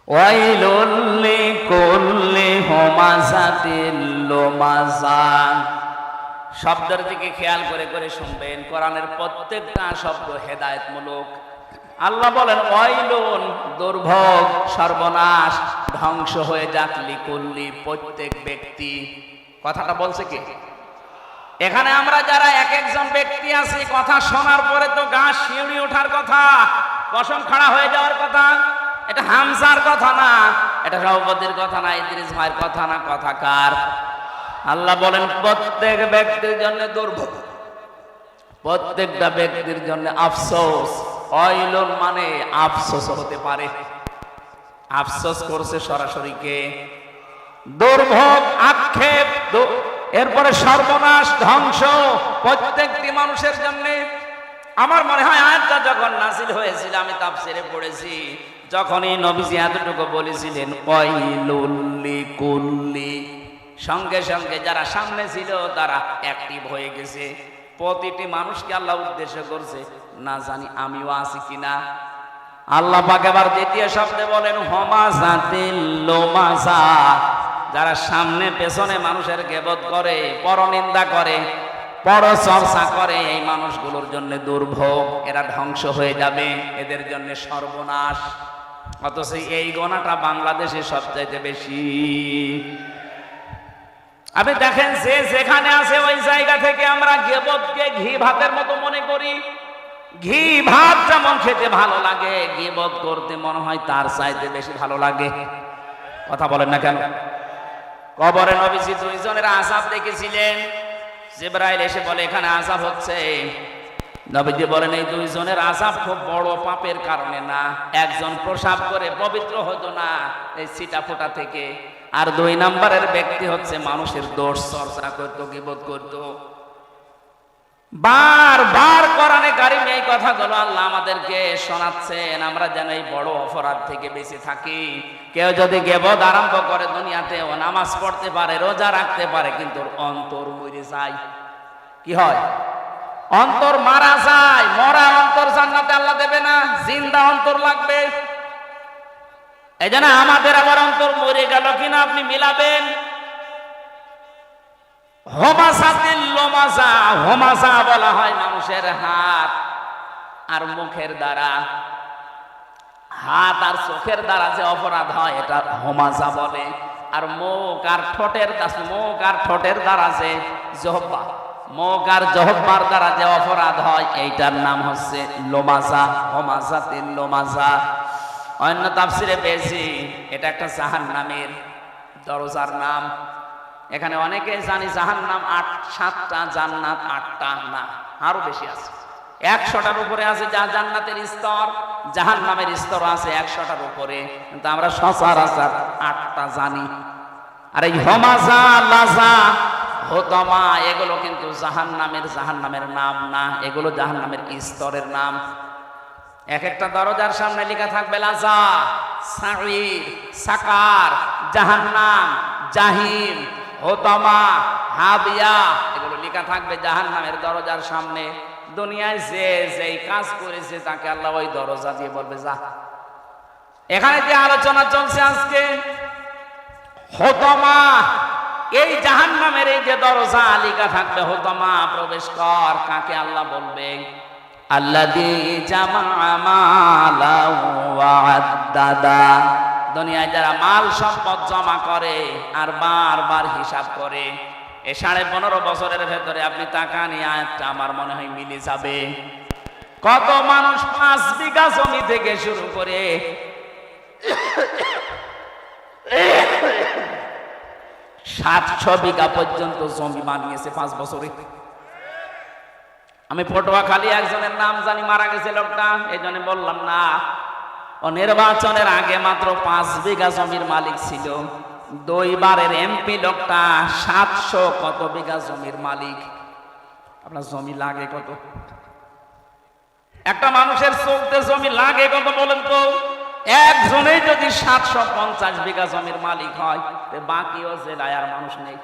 ওয়াইলুল লিকুল্লি হুমাযাতিল লুমাযা। শব্দের দিকে খেয়াল করে করে শুনবেন, কোরআনের প্রত্যেকটা শব্দ হেদায়েতমূলক। আল্লাহ বলেন ওয়াইলুন, দুর্ভোগ, সর্বনাশ, ধ্বংস হয়ে যাক, লিকুল্লি, প্রত্যেক ব্যক্তি। কথাটা বলছে কি? এখানে আমরা যারা এক একজন ব্যক্তি আছি, কথা শোনার পরে তো গা শিউরে ওঠার কথা, কসম খাড়া হয়ে যাওয়ার কথা। এটা হামজার কথা না, এটা সভাপতির কথা না, ইদ্রিস ভাইয়ের কথা না। কথা কার? আল্লাহ বলেন প্রত্যেক ব্যক্তির জন্য দুর্ভোগ, প্রত্যেকটা ব্যক্তির জন্য আফসোস। ওয়াইলুন মানে আফসোস হতে পারে। আফসোস করছে সরাসরি কে? দুর্ভোগ, আক্ষেপ, এরপরে সর্বনাশ, ধ্বংস প্রত্যেকটি মানুষের জন্য। আমার মনে হয় আয়াতটা যখন নাযিল হয়েছিল, আমি তাফসিরে পড়েছি, যখনই নবীজি এতটুকু বলেছিলেন ওয়াইলুল লিকুল্লি, সঙ্গে সঙ্গে যারা সামনে ছিল তারা অ্যাক্টিভ হয়ে গেছে। প্রতিটি মানুষকে আল্লাহ উদ্দেশ্য করছে, না জানি আমিও আছি কিনা। আল্লাহ পাক এবার দ্বিতীয় শব্দে বলেন হুমাযাতিল লুমাযা, যারা সামনে পেছনে মানুষের গীবত করে, পরনিন্দা করে, পরচর্চা করে, এই মানুষগুলোর জন্য দুর্ভোগ, এরা ধ্বংস হয়ে যাবে, এদের জন্য সর্বনাশ। অথচ এই গোনাটা বাংলাদেশে সবচাইতে বেশি। আপনি দেখেন, যে যেখানে আছে ওই জায়গা থেকে আমরা গীবতকে ঘি ভাতের মতো মনে করি। ঘি ভাত যেমন খেতে ভালো লাগে, গীবত করতে মনে হয় তার চাইতে বেশি ভালো লাগে। কথা বলেন না কেন? কবরে নবীজি দুইজনের আযাব দেখেছিলেন। জিবরাইল এসে বলে এখানে আযাব হচ্ছে। নবীজি বলেন এই দুইজনের আযাব খুব বড় পাপের কারণে না, একজন প্রসাব করে পবিত্র হতো না এই ছিটা ফোঁটা থেকে, আর দুই নম্বরের ব্যক্তি হচ্ছে মানুষের দোষ চর্চা করত, গীবত করত। বারবার কোরআনে কারিমে এই কথাগুলো আল্লাহ আমাদেরকে শোনাচ্ছেন, আমরা যেন এই বড় অপরাধ থেকে বেঁচে থাকি। কেউ যদি গীবত আরম্ভ করে, দুনিয়াতে ও নামাজ পড়তে পারে, রোজা রাখতে পারে, কিন্তু অন্তর মরে যায়। কি হয়? অন্তর মারা যায়। মরা অন্তর জান্নাতে আল্লাহ দেবে না, জিন্দা অন্তর লাগবে। এই জন্য আমাদের আবার অন্তর মরে গেল কিনা আপনি মিলাবেন। হুমাযাতিল লুমাযা, হুমাযা বলা হয় মানুষের হাত আর মুখের দ্বারা। হাত আর চোখের দ্বারা যে অপরাধ হয় এটা হুমাযা বলে। আর মুখ আর ঠোঁটের দ্বারা যে জিহ্বা, মুখ আর জিহ্বার দ্বারা যে অপরাধ হয় এইটার নাম হচ্ছে লুমাযা, হুমাযাতিল লুমাযা। অন্য তাফসিরে পেয়েছি এটা একটা জাহান্নামের দরজার নাম। এখানে অনেকে জানি জাহান্নাম 7টা, জান্নাত 8টা, না আরো বেশি আছে। 100টার উপরে আছে যা জান্নাতের স্তর, জাহান্নামের স্তর আছে 100টার উপরে, কিন্তু আমরা সচরাচর 8টা জানি। আর এই হুমাযা, লাযা, হুতামা এগুলো কিন্তু জাহান্নামের নাম না, এগুলো জাহান্নামের স্তরের নাম। এক একটা দরজার সামনে লেখা থাকবে লাযা, সাঈর, সাকার, জাহান্নাম, জাহিম, হুতামা, হাবিয়া, এগুলো লেখা থাকবে জাহান্নামের দরজার সামনে। দুনিয়ায় যে যেই কাজ করেছে তাকে আল্লাহ ওই দরজা দিয়ে বলবে যা। এখানে যে আলোচনা চলছে আজকে হুতামা, এই জাহান্নামের এই যে দরজা লেখা থাকবে হুতামা, প্রবেশ কর, কাকে আল্লাহ বলবে? আল্লাযী জামাআ মালান ওয়া আদ্দাদা। দুনিয়ায় যারা মাল সম্পদ জমা করে আর বারবার হিসাব করে, এই 15.5 বছরের ভেতরে আপনি টাকা নিয়ে আয়াতটা আমার মনে হয় মিলে যাবে। কত মানুষ 5 বিঘা জমি থেকে শুরু করে 700 বিঘা পর্যন্ত জমি বানিয়েছে 5 বছরে। আমি পটুয়াখালী একজনের নাম জানি, মারা গেছে লোকটা, এই জন্য বললাম না। ও নির্বাচনের আগে মাত্র 5 বিঘা জমির মালিক ছিল। 2 বারের এমপি লোকটা 700 কত বিঘা জমির মালিক। আপনার জমি লাগে কত? একটা মানুষের চলতে জমি লাগে কত বলেন তো? একজনেই যদি 750 বিঘা জমির মালিক হয়, বাকিও জেলায় আর মানুষ নেই।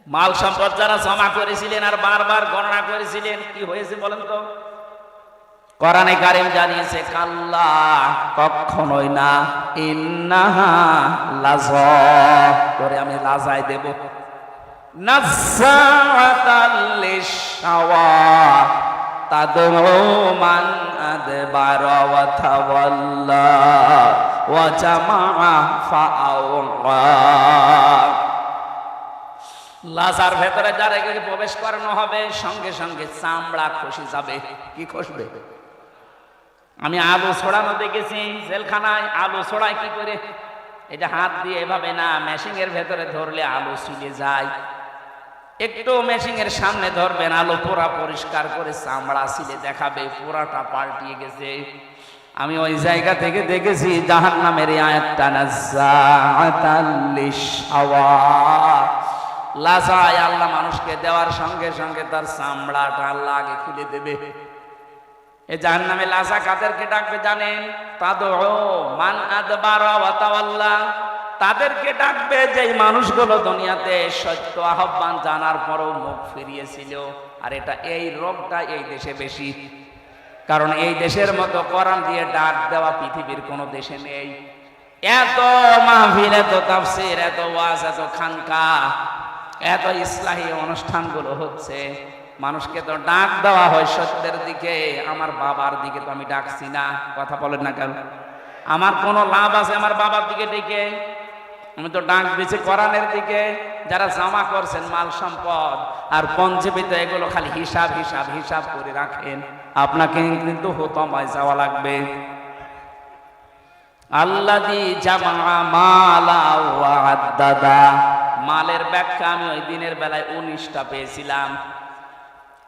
মাল সম্পদ যারা জমা করেছিলেন আর বারবার গণনা করেছিলেন, কি হয়েছে বলেন তো? কোরআনে কারীম জানিয়েছে কাল্লা, কখনোই না, ইন্নাহা লাযা, করে আমি লাজায় দেব, নাযাআতাল লিশাওয়া তাদউ মান আদবারা ওয়া তাওয়াল্লা ওয়া জামাআ ফাআওয়া। লাজার ভেতরে যারা প্রবেশ করানো হবে সঙ্গে সঙ্গে চামড়া খসে যাবে। কি খসবে? আমি আলু ছড়ানো দেখেছি জেলখানায়। আলু ছড়ায় কি করে? এটা হাত দিয়ে এভাবে না, মেশিনের ভেতরে ধরলে আলু ছিঁড়ে যায়। একটু মেশিনের সামনে ধরবেন, আলু পুরা পরিষ্কার করে চামড়া ছিলে দেখাবে, পুরাটা পাল্টিয়ে গেছে। আমি ওই জায়গা থেকে দেখেছি জাহান্নামের এই আয়াতটা, নাযাআতাল লিশাওয়া, লাজায় আল্লাহ মানুষকে দেওয়ার সঙ্গে সঙ্গে তার চামড়াটা আল্লাহ আগে খুলে দেবে। এই জাহান্নামে লাজা কাদেরকে ডাকবে জানেন? তাদউ মান আদবারা ওয়া তাওয়াল্লা, তাদেরকে ডাকবে যেই মানুষগুলো দুনিয়াতে সত্য আহ্বান জানার পরও মুখ ফিরিয়েছিল। আর এটা, এই রোগটা এই দেশে বেশি, কারণ এই দেশের মতো কোরআন দিয়ে ডাক দেওয়া পৃথিবীর কোনো দেশে নেই। এত মাহফিল, এত তাফসীর, এত ওয়াজ, এত খানকা, এত ইসলাহী অনুষ্ঠানগুলো হচ্ছে, মানুষকে তো ডাক দেওয়া হয় সত্যের দিকে। আমার বাবার দিকে তো আমি ডাকছি না, কথা বলেন না কেন? আমার কোনো লাভ আছে আমার বাবার দিকে ডেকে? আমি তো ডাক দিয়েছি কোরআনের দিকে। যারা জমা করছেন মাল সম্পদ আর পঞ্জীবিত, এগুলো খালি হিসাব হিসাব হিসাব করে রাখেন, আপনাকে কিন্তু হুতমায় যাওয়া লাগবে। আল্লাযী জামা মালা ওয়া আদ্দাদা, মালের ব্যাখ্যা আমি ওই দিনের বেলায় 19টা পেয়েছিলাম।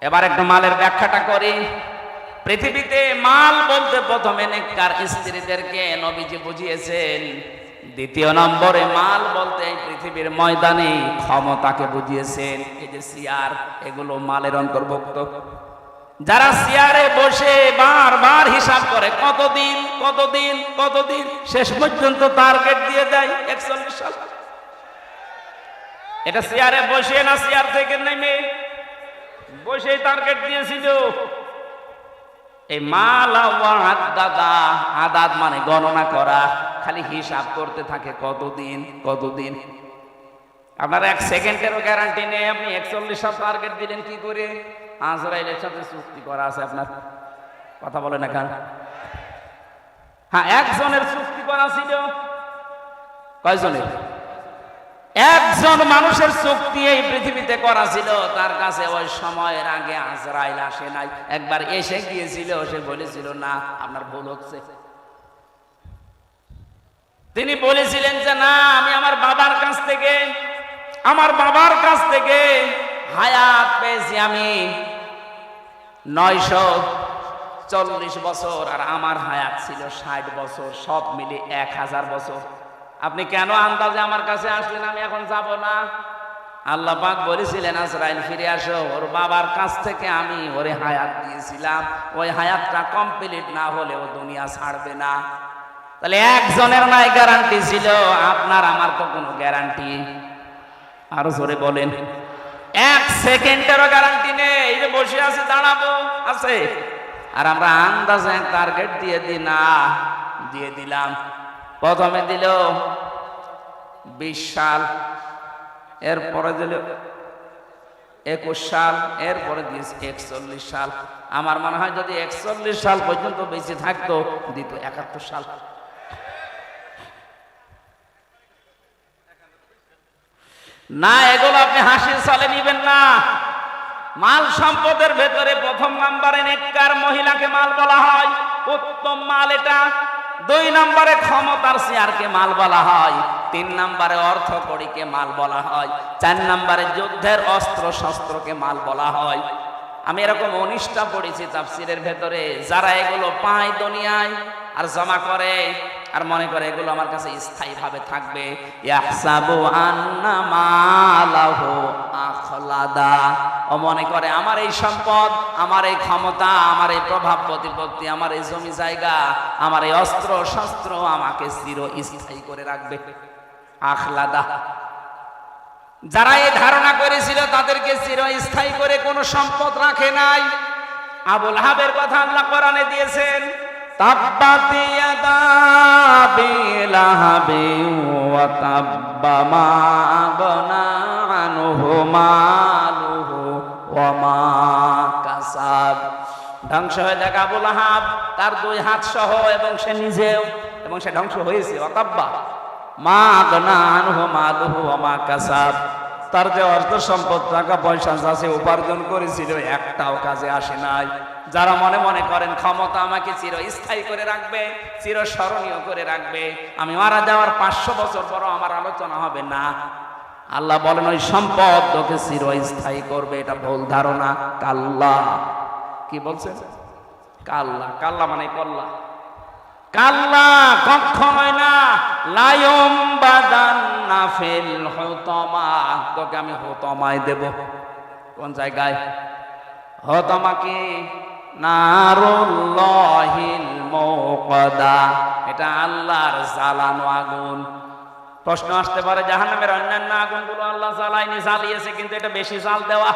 এবার একটু মালের ব্যাখ্যাটা করি। পৃথিবীতে মাল বলতে প্রথমে নেককার স্ত্রীদেরকে নবীজি বুঝিয়েছেন। দ্বিতীয় নম্বরে মাল বলতে এই পৃথিবীর ময়দানে ক্ষমতাকে বুঝিয়েছেন। এই যে চেয়ার, এগুলো মালের অন্তর্ভুক্ত। যারা চেয়ারে বসে বারবার হিসাব করে কতদিন কতদিন কতদিন, শেষ পর্যন্ত টার্গেট দিয়ে দেয় 41 সাল। এটা চেয়ারে বসে না, চেয়ার থেকে নেমে বসে টার্গেট দিয়েছিল। এই মাল আদাদা, আদাদ মানে গণনা করা, খালি হিসাব করতে থাকে কতদিন কতদিন। আপনার 1 সেকেন্ডেরও গ্যারান্টি নেই। আপনি 41 সাল টার্গেট দিলেন কি করে? আজরাইলের সাথে চুক্তি করা আছে আপনার, কথা বলে না কেন? হ্যাঁ, একজনের চুক্তি করা ছিল। কয়জনের? একজন মানুষের চুক্তি এই পৃথিবীতে করা ছিল। তার কাছে ওই সময়ের আগে আজরাইল আসে নাই। একবার এসে গিয়েছিল, সে বলেছিল না, আপনার ভুল হচ্ছে। তিনি বলেছিলেন যে না, আমি আমার বাবার কাছ থেকে হায়াত পেয়েছি আমি 940 বছর, আর আমার হায়াত ছিল 60 বছর, সব মিলে 1000 বছর। আপনি কেন আন্দাজে আমার কাছে আসলেন? আমি এখন যাব না। আল্লাহ পাক বলেছিলেন আজরাইল ফিরে আসো, ওর বাবার কাছ থেকে আমি ওরে হায়াত দিয়েছিলাম, ওই হায়াতটা কমপ্লিট না হলে ও দুনিয়া ছাড়বে না। তাহলে একজনের নাই গ্যারান্টি ছিল, আপনার আমার তো কোনো গ্যারান্টি। আরো জোরে বলেন। 1 সেকেন্ডেরও গ্যারান্টি নেই। এই যে বসে আছে, দাঁড়াবো আছে, আর আমরা আন্দাজে টার্গেট দিয়ে দিলাম। প্রথমে দিল 20 সাল, এরপরে দিল 21 সাল, এরপরে দিয়েছে 41 সাল। আমার মনে হয় যদি 41 সাল পর্যন্ত বেঁচে থাকতো, দিত 71 সাল। না, এগুলো আপনি হাসির সালে নিবেন না। মাল সম্পদের ভেতরে প্রথম নম্বরে নেককার মহিলাকে মাল বলা হয়, উত্তম মাল এটা। 2 নম্বরে ক্ষমতার চেয়ারকে মাল বলা হয়। 3 নম্বরে অর্থ কড়িকে মাল বলা হয়। 4 নম্বরে যুদ্ধের অস্ত্র শস্ত্রকে মাল বলা হয়। আমি এরকম 19টা পড়েছি তাফসীরের ভেতরে। যারা এগুলো পায় দুনিয়ায় আর জমা করে আর মনে করে এগুলো আমার কাছে স্থায়ীভাবে থাকবে, ইয়াহসাবু আন্না মালাহু আখলাদা, ও মনে করে আমার এই সম্পদ, আমার এই ক্ষমতা, আমার এই প্রভাব প্রতিপত্তি, আমার এই জমি জায়গা, আমার এই অস্ত্র শস্ত্র আমাকে চিরস্থায়ী করে রাখবে। আখলাদা। যারা এই ধারণা করেছিল তাদেরকে চিরস্থায়ী করে কোনো সম্পদ রাখে নাই। আবুল হাবের কথা আল্লাহ কোরআনে দিয়েছেন, তাব্বাত ইয়াদা আবি লাহাবিন ওয়া তাব্বা মা আগনা আনহু মালুহু ওয়া মা কাসাব। ধ্বংস হয়ে যাক আবুল আহাব, তার দুই হাত সহ, এবং সে নিজেও, এবং সে ধ্বংস হয়েছে। ওয়া তাব্বা মা আগনা আনহু মালুহু ওয়া মা কাসাব, তার যে অর্থ সম্পদ টাকা পয়সা আছে উপার্জন করেছিল একটাও কাজে আসে নাই। যারা মনে মনে করেন ক্ষমতা আমাকে চিরস্থায়ী করে রাখবে, চিরস্মরণীয় করে রাখবে, আমি মারা যাওয়ার 500 বছর পরও আমার আলোচনা হবে না, আল্লাহ বলেন ওই সম্পদ তোকে চিরস্থায়ী করবে, এটা ভুল ধারণা। কাল্লা, কি বলছেন? কাল্লা, কাল্লা মানে কল্লা, কাল্লা কখনোই না। লায়ম বাদান্না ফিল হুতামা, তোকে আমি হুতামায় দেব। কোন জায়গায়? হুতামা কি? নারুল্লাহিল মুকাদা, এটা আল্লাহর জ্বালানো আগুন। প্রশ্ন আসতে পারে জাহান্নামের অন্যান্য আগুনগুলো আল্লাহ জ্বালায়নি, জ্বালিয়েছে, কিন্তু এটা বেশি জাল দেওয়া।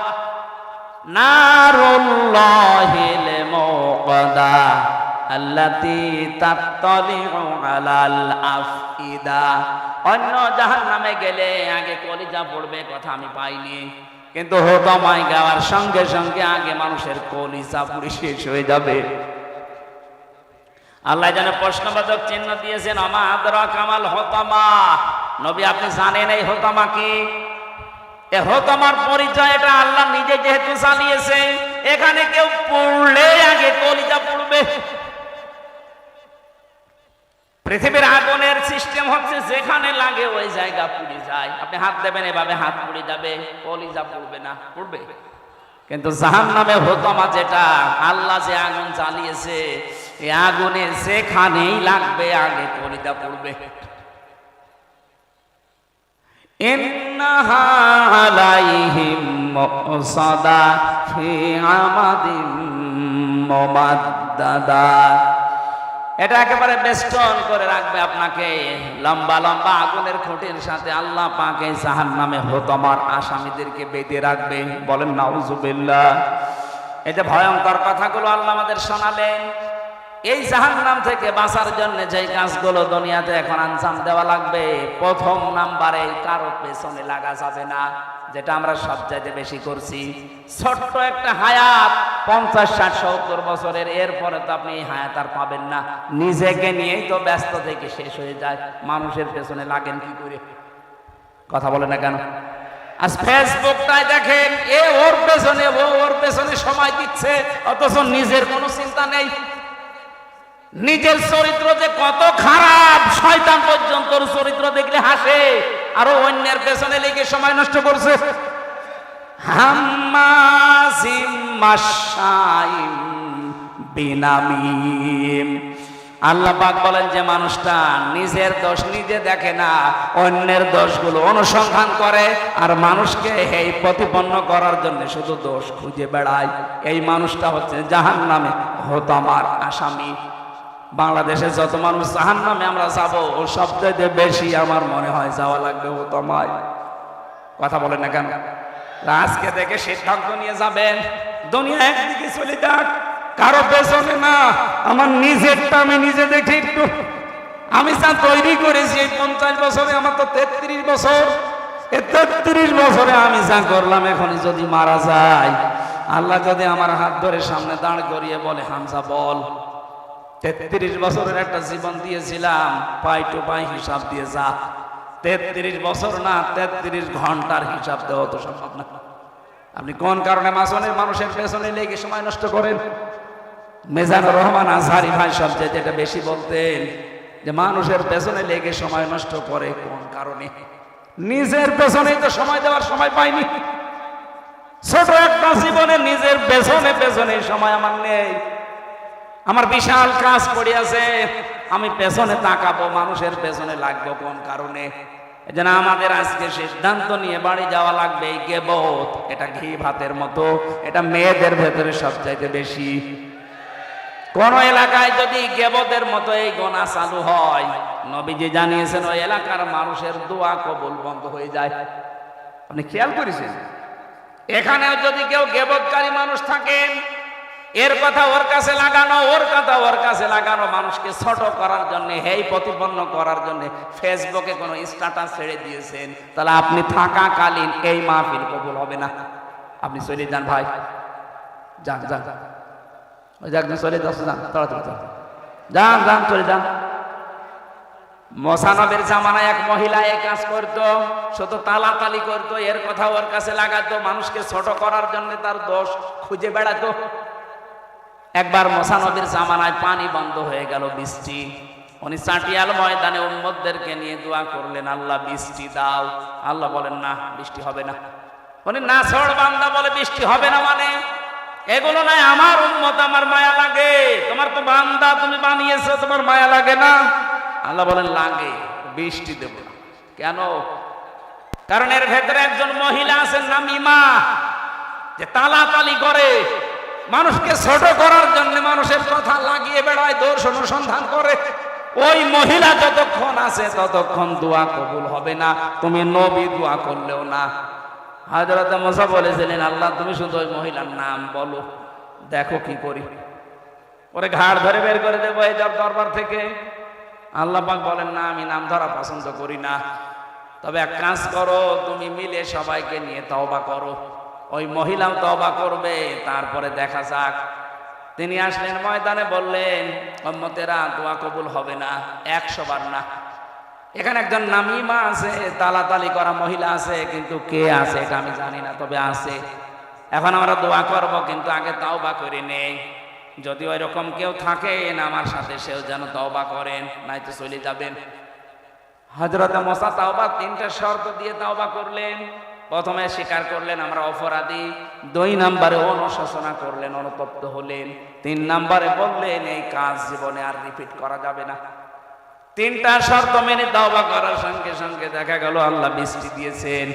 নারুল্লাহিল মুকাদা আল্লাতী তাত্তালিউ আলাল আফইদা। অন্য জাহান্নামে গেলে আগে কলিজা পড়বে, কথা আমি পাইনি, কিন্তু হুতামায় গাওয়ার সঙ্গে সঙ্গে আগে মানুষের কলিজা পুড়ে শেষ হয়ে যাবে। আল্লাহ যেন প্রশ্নবাচক চিহ্ন দিয়েছেন, আমা আদরাকা মাল হুতামা, নবী আপনি জানেন এই হুতামা কি? এই হুতামার পরিচয় এটা আল্লাহ নিজে যেহেতু চালিয়েছে, এখানে কেউ পড়লে আগে কলিজা পড়বে। পৃথিবীর আগুনের সিস্টেম হচ্ছে যেখানে লাগে ওই জায়গা পুড়ে যায়। আপনি হাত দেবেন এভাবে হাত পুড়ে যাবে, কলিজা পুড়বে না, পুড়বে। কিন্তু জাহান্নামে হুতামা যেটা আল্লাহ যে আগুন জ্বালিয়েছে, এই আগুনে যেখানেই লাগবে আগে কলিজা পুড়বে। ইন্নাহা আলাইহিম মুসাদা ফি আমাদিন মুমাদ্দাদা, এটা একেবারে বেষ্টন করে রাখবে আপনাকে লম্বা লম্বা আগুনের খুঁটির সাথে। আল্লাহ পাক এই জাহান্নামে হুতামার আসামিদেরকে বেঁধে রাখবে। বলেন নাউজুবিল্লাহ। এই যে ভয়ঙ্কর কথাগুলো আল্লাহ আমাদের শোনালেন, এই জাহান্নাম থেকে বাঁচার জন্য যে কাজগুলো দুনিয়াতে এখন আঞ্জাম দেওয়া লাগবে, প্রথম নাম্বারে কারো পেছনে লাগা যাবে না, যেটা আমরা সবচাইতে বেশি করছি। ছোট্ট একটা হায়াত 50, 60, 70 বছরের, এরপরে তো আপনি এই হায়াত আর পাবেন না। নিজেকে নিয়েই তো ব্যস্ত থেকে শেষ হয়ে যায়, মানুষের পেছনে লাগেন কি করে? কথা বলে না কেন? আজ ফেসবুকটায় দেখেন, এ ওর পেছনে, ও ওর পেছনে সময় দিচ্ছে, অথচ নিজের কোনো চিন্তা নেই। নিজের চরিত্র যে কত খারাপ, শয়তান পর্যন্ত চরিত্র দেখলে হাসে, আরো অন্যের পেছনে লেগে সময় নষ্ট করছে। হাম্মাজিম মাশাইম বিনামিম। আল্লাহ পাক বলেন যে মানুষটা নিজের দোষ নিজে দেখে না, অন্যের দোষগুলো অনুসন্ধান করে, আর মানুষকে এই প্রতিপন্ন করার জন্য শুধু দোষ খুঁজে বেড়ায়, এই মানুষটা হচ্ছে জাহান্নামে হুতামার আসামি। বাংলাদেশে যত মানুষ জাহান্নামে আমরা যাবো, ও সবচেয়ে বেশি আমার মনে হয় যাওয়া লাগবে হুতামায়। কথা বলেন না কেন? আজকে থেকে সিদ্ধান্ত নিয়ে যাবেন, দুনিয়া একদিকে চলে যাক, কারো পেছনে না, আমার নিজেরটা আমি নিজে দেখি একটু। আমি যা তৈরি করেছি এই 50 বছরে, আমার তো 33 বছর, এই 33 বছরে আমি যা করলাম, এখনই যদি মারা যায়, আল্লাহ যদি আমার হাত ধরে সামনে দাঁড় করিয়ে বলে, হামজা বল, 33 বছরের একটা জীবন দিয়েছিলাম, পাই টু পাই হিসাব দিয়ে যা। 33 বছর না, 33 ঘন্টার হিসাব দেওয়া তো সম্ভব না। আপনি কোন কারণে মানুষের পেছনে লেগে সময় নষ্ট করেন? মিজানুর রহমান আজহারি ভাই সবচেয়ে এটা বেশি বলতেন, যে মানুষের পেছনে লেগে সময় নষ্ট করে কোন কারণে? নিজের পেছনেই তো সময় দেওয়ার সময় পাইনি। ছোট একটা জীবনে নিজের পেছনে পেছনে সময় আমার নেই। আমার বিশাল কাজ পড়ে আছে, আমি পেছনে তাকাবো, মানুষের পেছনে লাগবো কোন কারণে? এজন্য আমাদের আজকে সিদ্ধান্ত নিয়ে বাড়ি যাওয়া লাগবে। এই গীবত, এটা ঘি ভাতের মতো, এটা মেয়েদের ভেতরে সবচাইতে বেশি। কোন এলাকায় যদি গীবতের মতো এই গোনা চালু হয়, নবীজি জানিয়েছেন ওই এলাকার মানুষের দোয়া কবুল বন্ধ হয়ে যায়। আপনি খেয়াল করেছেন? এখানেও যদি কেউ গীবতকারী মানুষ থাকেন, এর কথা ওর কাছে লাগানো, ওর কথা ওর কাছে লাগানো, মানুষকে ছোট করার জন্য, হেই প্রতিপন্ন করার জন্য ফেসবুকে কোনো স্ট্যাটাস ছেড়ে দিয়েছেন, তাহলে আপনি থাকাকালীন এই মাহফিল কবুল হবে না। আপনি চলে যান ভাই, যান যান, ওই যে একজন চলে যাচ্ছে, যান তাড়াতাড়ি যান যান, চলে যান। মোসানবের জামানায় এক মহিলা এই কাজ করতো, শুধু তালাতালি করতো, এর কথা ওর কাছে লাগাতো, মানুষকে ছোট করার জন্য তার দোষ খুঁজে বেড়াতো। একবার মোসানবের জামানায় পানি বন্ধ হয়ে গেল, বৃষ্টি। উনি চাটিয়াল ময়দানে উম্মতদেরকে নিয়ে দোয়া করলেন, আল্লাহ বৃষ্টি দাও। আল্লাহ বলেন না, বৃষ্টি হবে না। উনি না ছড় বান্দা বলে বৃষ্টি হবে না, মানে এগুলো নাই, আমার উম্মত, আমার মায়া লাগে। তোমার তো বান্দা, তুমি বানিয়েছো, তোমার মায়া লাগে না? আল্লাহ বলেন লাগে, বৃষ্টি দেব না। কেন? কারণ এর ভেতরে একজন মহিলা আছেন নামিমা, যে তালাতালি করে, মানুষকে ছোট করার জন্য মানুষের কথা লাগিয়ে বেড়ায়, দোষ অনুসন্ধান করে। ওই মহিলা যতক্ষণ আছে ততক্ষণ দোয়া কবুল হবে না, তুমি নবী দোয়া করলেও না। হযরত মুসা বলেছিলেন, আল্লাহ তুমি শুধু ওই মহিলার নাম বলো, দেখো কি করি। পরে ঘাড় ধরে বের করে দেবো এই দরবার থেকে। আল্লাহ পাক বলেন, না, আমি নাম ধরা পছন্দ করি না, তবে এক কাজ করো, তুমি মিলে সবাইকে নিয়ে তওবা করো। ওই মহিলাও তওবা করবে, তারপরে দেখা যাক। তিনি আসলেন ময়দানে, বললেন, উম্মতেরা দোয়া কবুল হবে না 100 বার না। এখানে একজন নামিমা আছে, তালাতালি করা মহিলা আছে, কিন্তু কে আছে এটা আমি জানি না, তবে আছে। এখন আমরা দোয়া করব, কিন্তু আগে তওবা করে নেই। যদি ওই রকম কেউ থাকেন আমার সাথে, সেও যেন তওবা করেন, নয়তো চলে যাবেন। হযরত মুসা তওবা 3টা শর্ত দিয়ে তওবা করলেন। প্রথমে স্বীকার করলেন আমরা অপরাধী, 2 নম্বরে অনুশোচনা করলেন, অনুতপ্ত হলেন, 3 নম্বরে বললেন এই কাজ জীবনে আর রিপিট করা যাবে না। 3টা শর্ত মেনে তওবা করার সঙ্গে সঙ্গে দেখা গেল আল্লাহ বৃষ্টি দিয়েছেন।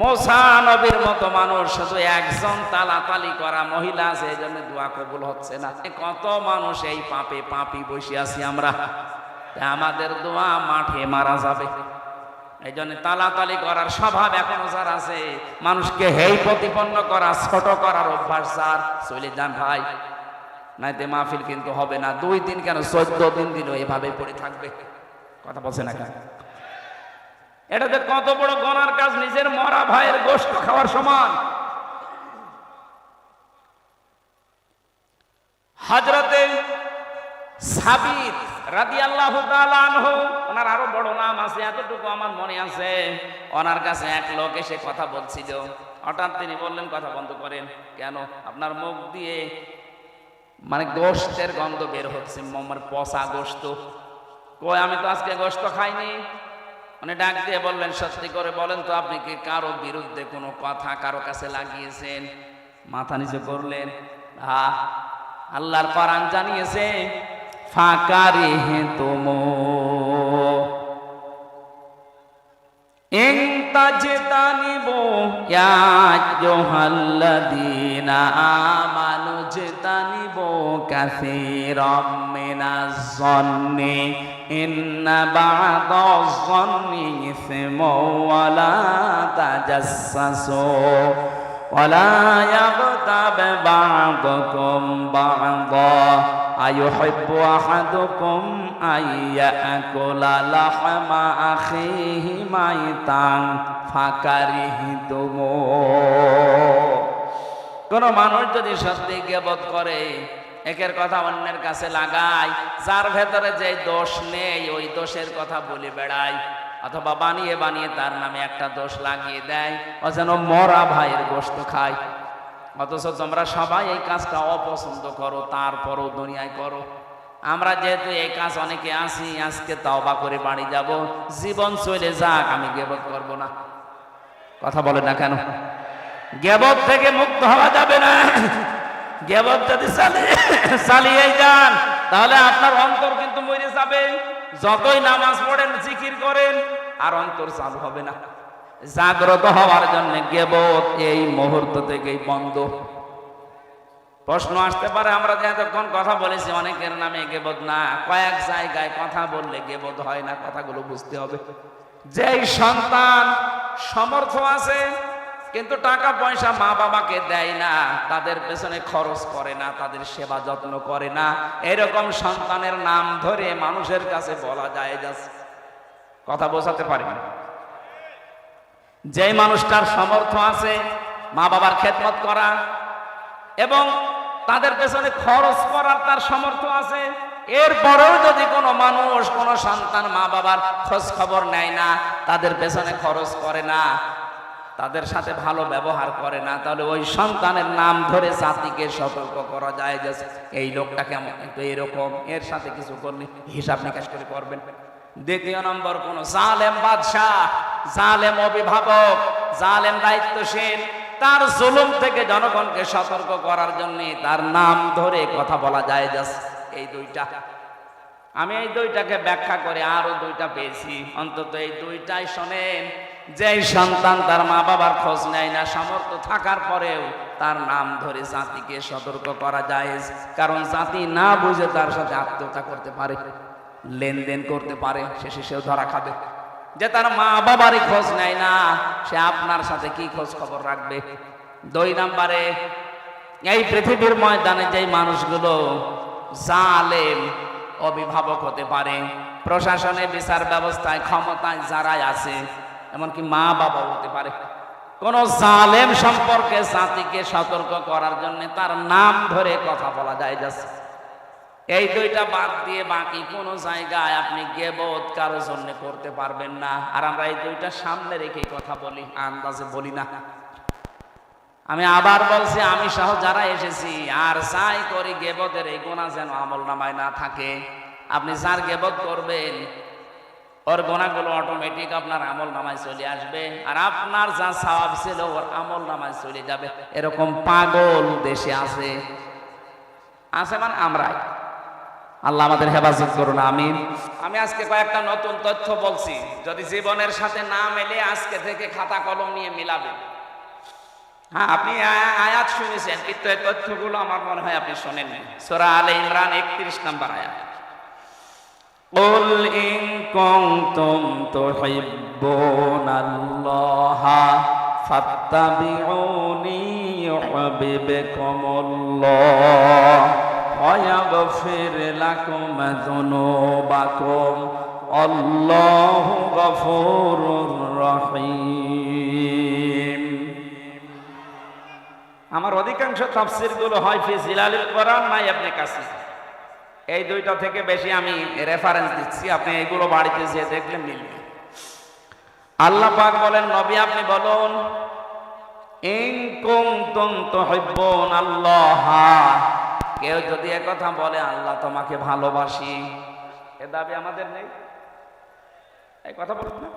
মুসা নবীর মতো মানুষ, শুধু একজন তালাতালি করা মহিলা আছে, এই জন্য দোয়া কবুল হচ্ছে না। কত মানুষ এই পাপে পাপি বসে আছি আমরা, আমাদের দোয়া মাঠে মারা যাবে। এই জন্য তালাতালি করার স্বভাব এখনো যার আছে, মানুষকে হেই প্রতিপন্ন করা, ছোট করার অভ্যাস যার, চলে যান ভাই, নাইতে মাহফিল কিন্তু হবে না। 2 দিন কেন, 14 দিনও এভাবে পড়ে থাকবে। কথা বলছে না কেন? এটাতে কত বড় গুনার কাজ, নিজের মরা ভাইয়ের গোশত খাওয়ার সমান। হযরতে সাবিত রাদিয়াল্লাহু তাআলা আনহু, ওনার আরো বড় নাম আছে, এতটুকু আমার মনে আছে। ওনার কাছে এক লোক এসে কথা বলছিল, হঠাৎ তিনি বললেন, কথা বন্ধ করেন। কেন? আপনার মুখ দিয়ে মানে গোশতের গন্ধ বের হচ্ছে, আমার পচা গোশত। কই, আমি তো আজকে গোশত খাইনি। মানে ডাক দিয়ে বললেন, সত্যি করে বলেন তো, আপনি কি কারো বিরুদ্ধে কোনো কথা কারো কাছে লাগিয়েছেন? মাথা নিচে করলেন। হ্যাঁ, আল্লাহর কোরআন জানিয়েছে, ফাকারিহতুম ইন তাজতানিবু ইয়া আইয়ুহাল্লাযীনা আমানু জতানিবু কাসীরাম মিনাজ-যন্নি ইন্না বা'দাজ-যন্নি ইসমুন ওয়া লা তাজাসসাসু ওয়া লা ইয়াগতাব বা'দুকুম বা'দা আইয়ুহিব্বু আহাদুকুম আইয়াকুলা লাহমা আখিহি মাইতান ফাকারিহতুম। কোন মানুষ যদি সত্যি গীবত করে, একের কথা অন্যের কাছে লাগায়, যার ভেতরে যে দোষ নেই ওই দোষের কথা বলে বেড়ায়, অথবা বানিয়ে বানিয়ে তার নামে একটা দোষ লাগিয়ে দেয়, ও যেন মরা ভাইয়ের গোশত খায়। অথচ তোমরা সবাই এই কাজটা অপছন্দ করো, তারপরও দুনিয়ায় করো। আমরা যেহেতু এই কাজ অনেকে আসি, আজকে তওবা করে বাড়ি যাব, জীবন চলে যাক, আমি গীবত করব না। কথা বলে না কেন? গীবত থেকে মুক্ত হওয়া যাবে না। গীবত যদি চালিয়ে যান, তাহলে আপনার অন্তর কিন্তু মরে যাবে। যতই নামাজ পড়েন, জিকির করেন, আর অন্তর চালু হবে না। জাগ্রত হওয়ার জন্য গীবত এই মুহূর্ত থেকেই বন্ধ। প্রশ্ন আসতে পারে, আমরা যে এতক্ষণ কথা বলেছি অনেকের নামে গীবত না, কয়েক জায়গায় কথা বললে গীবত হয় না। কথাগুলো বুঝতে হবে। যেই সন্তান সমর্থ আছে, কিন্তু টাকা পয়সা মা বাবাকে দেয় না, তাদের পেছনে খরচ করে না, তাদের সেবা যত্ন করে না, এরকম সন্তানের নাম ধরে মানুষের কাছে বলা যায় যাচ্ছে। কথা বোঝাতে পারি না? যে মানুষটার সামর্থ্য আছে মা বাবার খেদমত করা এবং তাদের পেছনে খরচ করার তার সামর্থ্য আছে, এরপরেও যদি কোনো মানুষ কোনো সন্তান মা বাবার খোঁজ খবর নেয় না, তাদের পেছনে খরচ করে না, তাদের সাথে ভালো ব্যবহার করে না, তাহলে ওই সন্তানের নাম ধরে জাতিকে সতর্ক করা যায় যে এই লোকটা কেমন, কিন্তু এরকম, এর সাথে কিছু করলে হিসাব নিকাশ করে করবেন। দ্বিতীয় নম্বর, কোন জালেম বাদশাহ, জালেম অভিভাবক, জালেম দায়িত্বশীল, তার জুলুম থেকে জনগণকে সতর্ক করার জন্য তার নাম ধরে কথা বলা যায় যাচ্ছে। এই দুইটা, আমি এই দুইটাকে ব্যাখ্যা করে আরো দুইটা পেয়েছি, অন্তত এই দুইটাই শোনেন। যে সন্তান তার মা বাবার খোঁজ নেয় না, সামর্থ্য থাকার পরেও তার নাম ধরে জাতিকে সতর্ক করা যায়, কারণ জাতি না বুঝে তার সাথে আত্মীয়তা করতে পারে, লেনদেন করতে পারে, শেষে সেও ধরা খাবে। যে তার মা বাবারই খোঁজ নেয় না, সে আপনার সাথে কি খোঁজ খবর রাখবে? দুই নম্বরে, এই পৃথিবীর ময়দানে যেই মানুষগুলো জালেম অভিভাবক হতে পারে, প্রশাসনে, বিচার ব্যবস্থায়, ক্ষমতায় যারাই আছে, এমনকি মা বাবা হতে পারে, কোন জালেম সম্পর্কে জাতিকে সতর্ক করার জন্য তার নাম ধরে কথা বলা যায় যাচ্ছে। এই দুইটা বাদ দিয়ে বাকি কোন জায়গায় আপনি গীবত কারো জন্য করতে পারবেন না। আর আমরা এই দুইটা সামনে রেখে কথা বলি, আন্দাজে বলি না। আমি আবার বলছি, আমি সহ যারা এসেছি আর যাই করি, গীবতের এই গুনাহ যেন আমলনামায় না থাকে। আপনি যার গীবত করবেন ওর গুনাহগুলো অটোমেটিক আপনার আমলনামায় চলে আসবে, আর আপনার যা সওয়াব ছিল ওর আমলনামায় চলে যাবে। এরকম পাগল দেশে আছে, মানে আমরাই। আল্লাহ আমাদের হেফাজত করুন, আমিন। আমি আজকে কয়েকটা নতুন তথ্য বলছি, যদি জীবনের সাথে না মেলে আজকে থেকে খাতা কলম নিয়ে মিলাবেন। হ্যাঁ, আপনি আয়াত শুনেছেন, কিন্তু এই তথ্যগুলো আমার মনে হয় আপনি শোনেননি। সূরা আলে ইমরান 31 নম্বর আয়াত, কুল ইন কুনতুম তুহিব্বুনাল্লাহা ফাত্তাবিউনি ইউহিব্বুকুমুল্লাহ ওয়া ইয়াগফির লাকুম যুনুবাকুম আল্লাহু গফুরুর রহিম। আমার অধিকাংশ তাফসীরগুলো হয় ফি জিলালিল কোরআন না ইবনে কাসির, এই দুইটা থেকে বেশি আমি রেফারেন্স দিচ্ছি, আপনি এইগুলো বাড়িতে যেয়ে দেখলে মিলবে। আল্লাহ পাক বলেন, নবী আপনি বলুন, ইন কুনতুম তুহিব্বুনাল্লাহ, কেউ যদি একথা বলে আল্লাহ তোমাকে ভালোবাসি, এ দাবি আমাদের নেই, এই কথা বলুন না।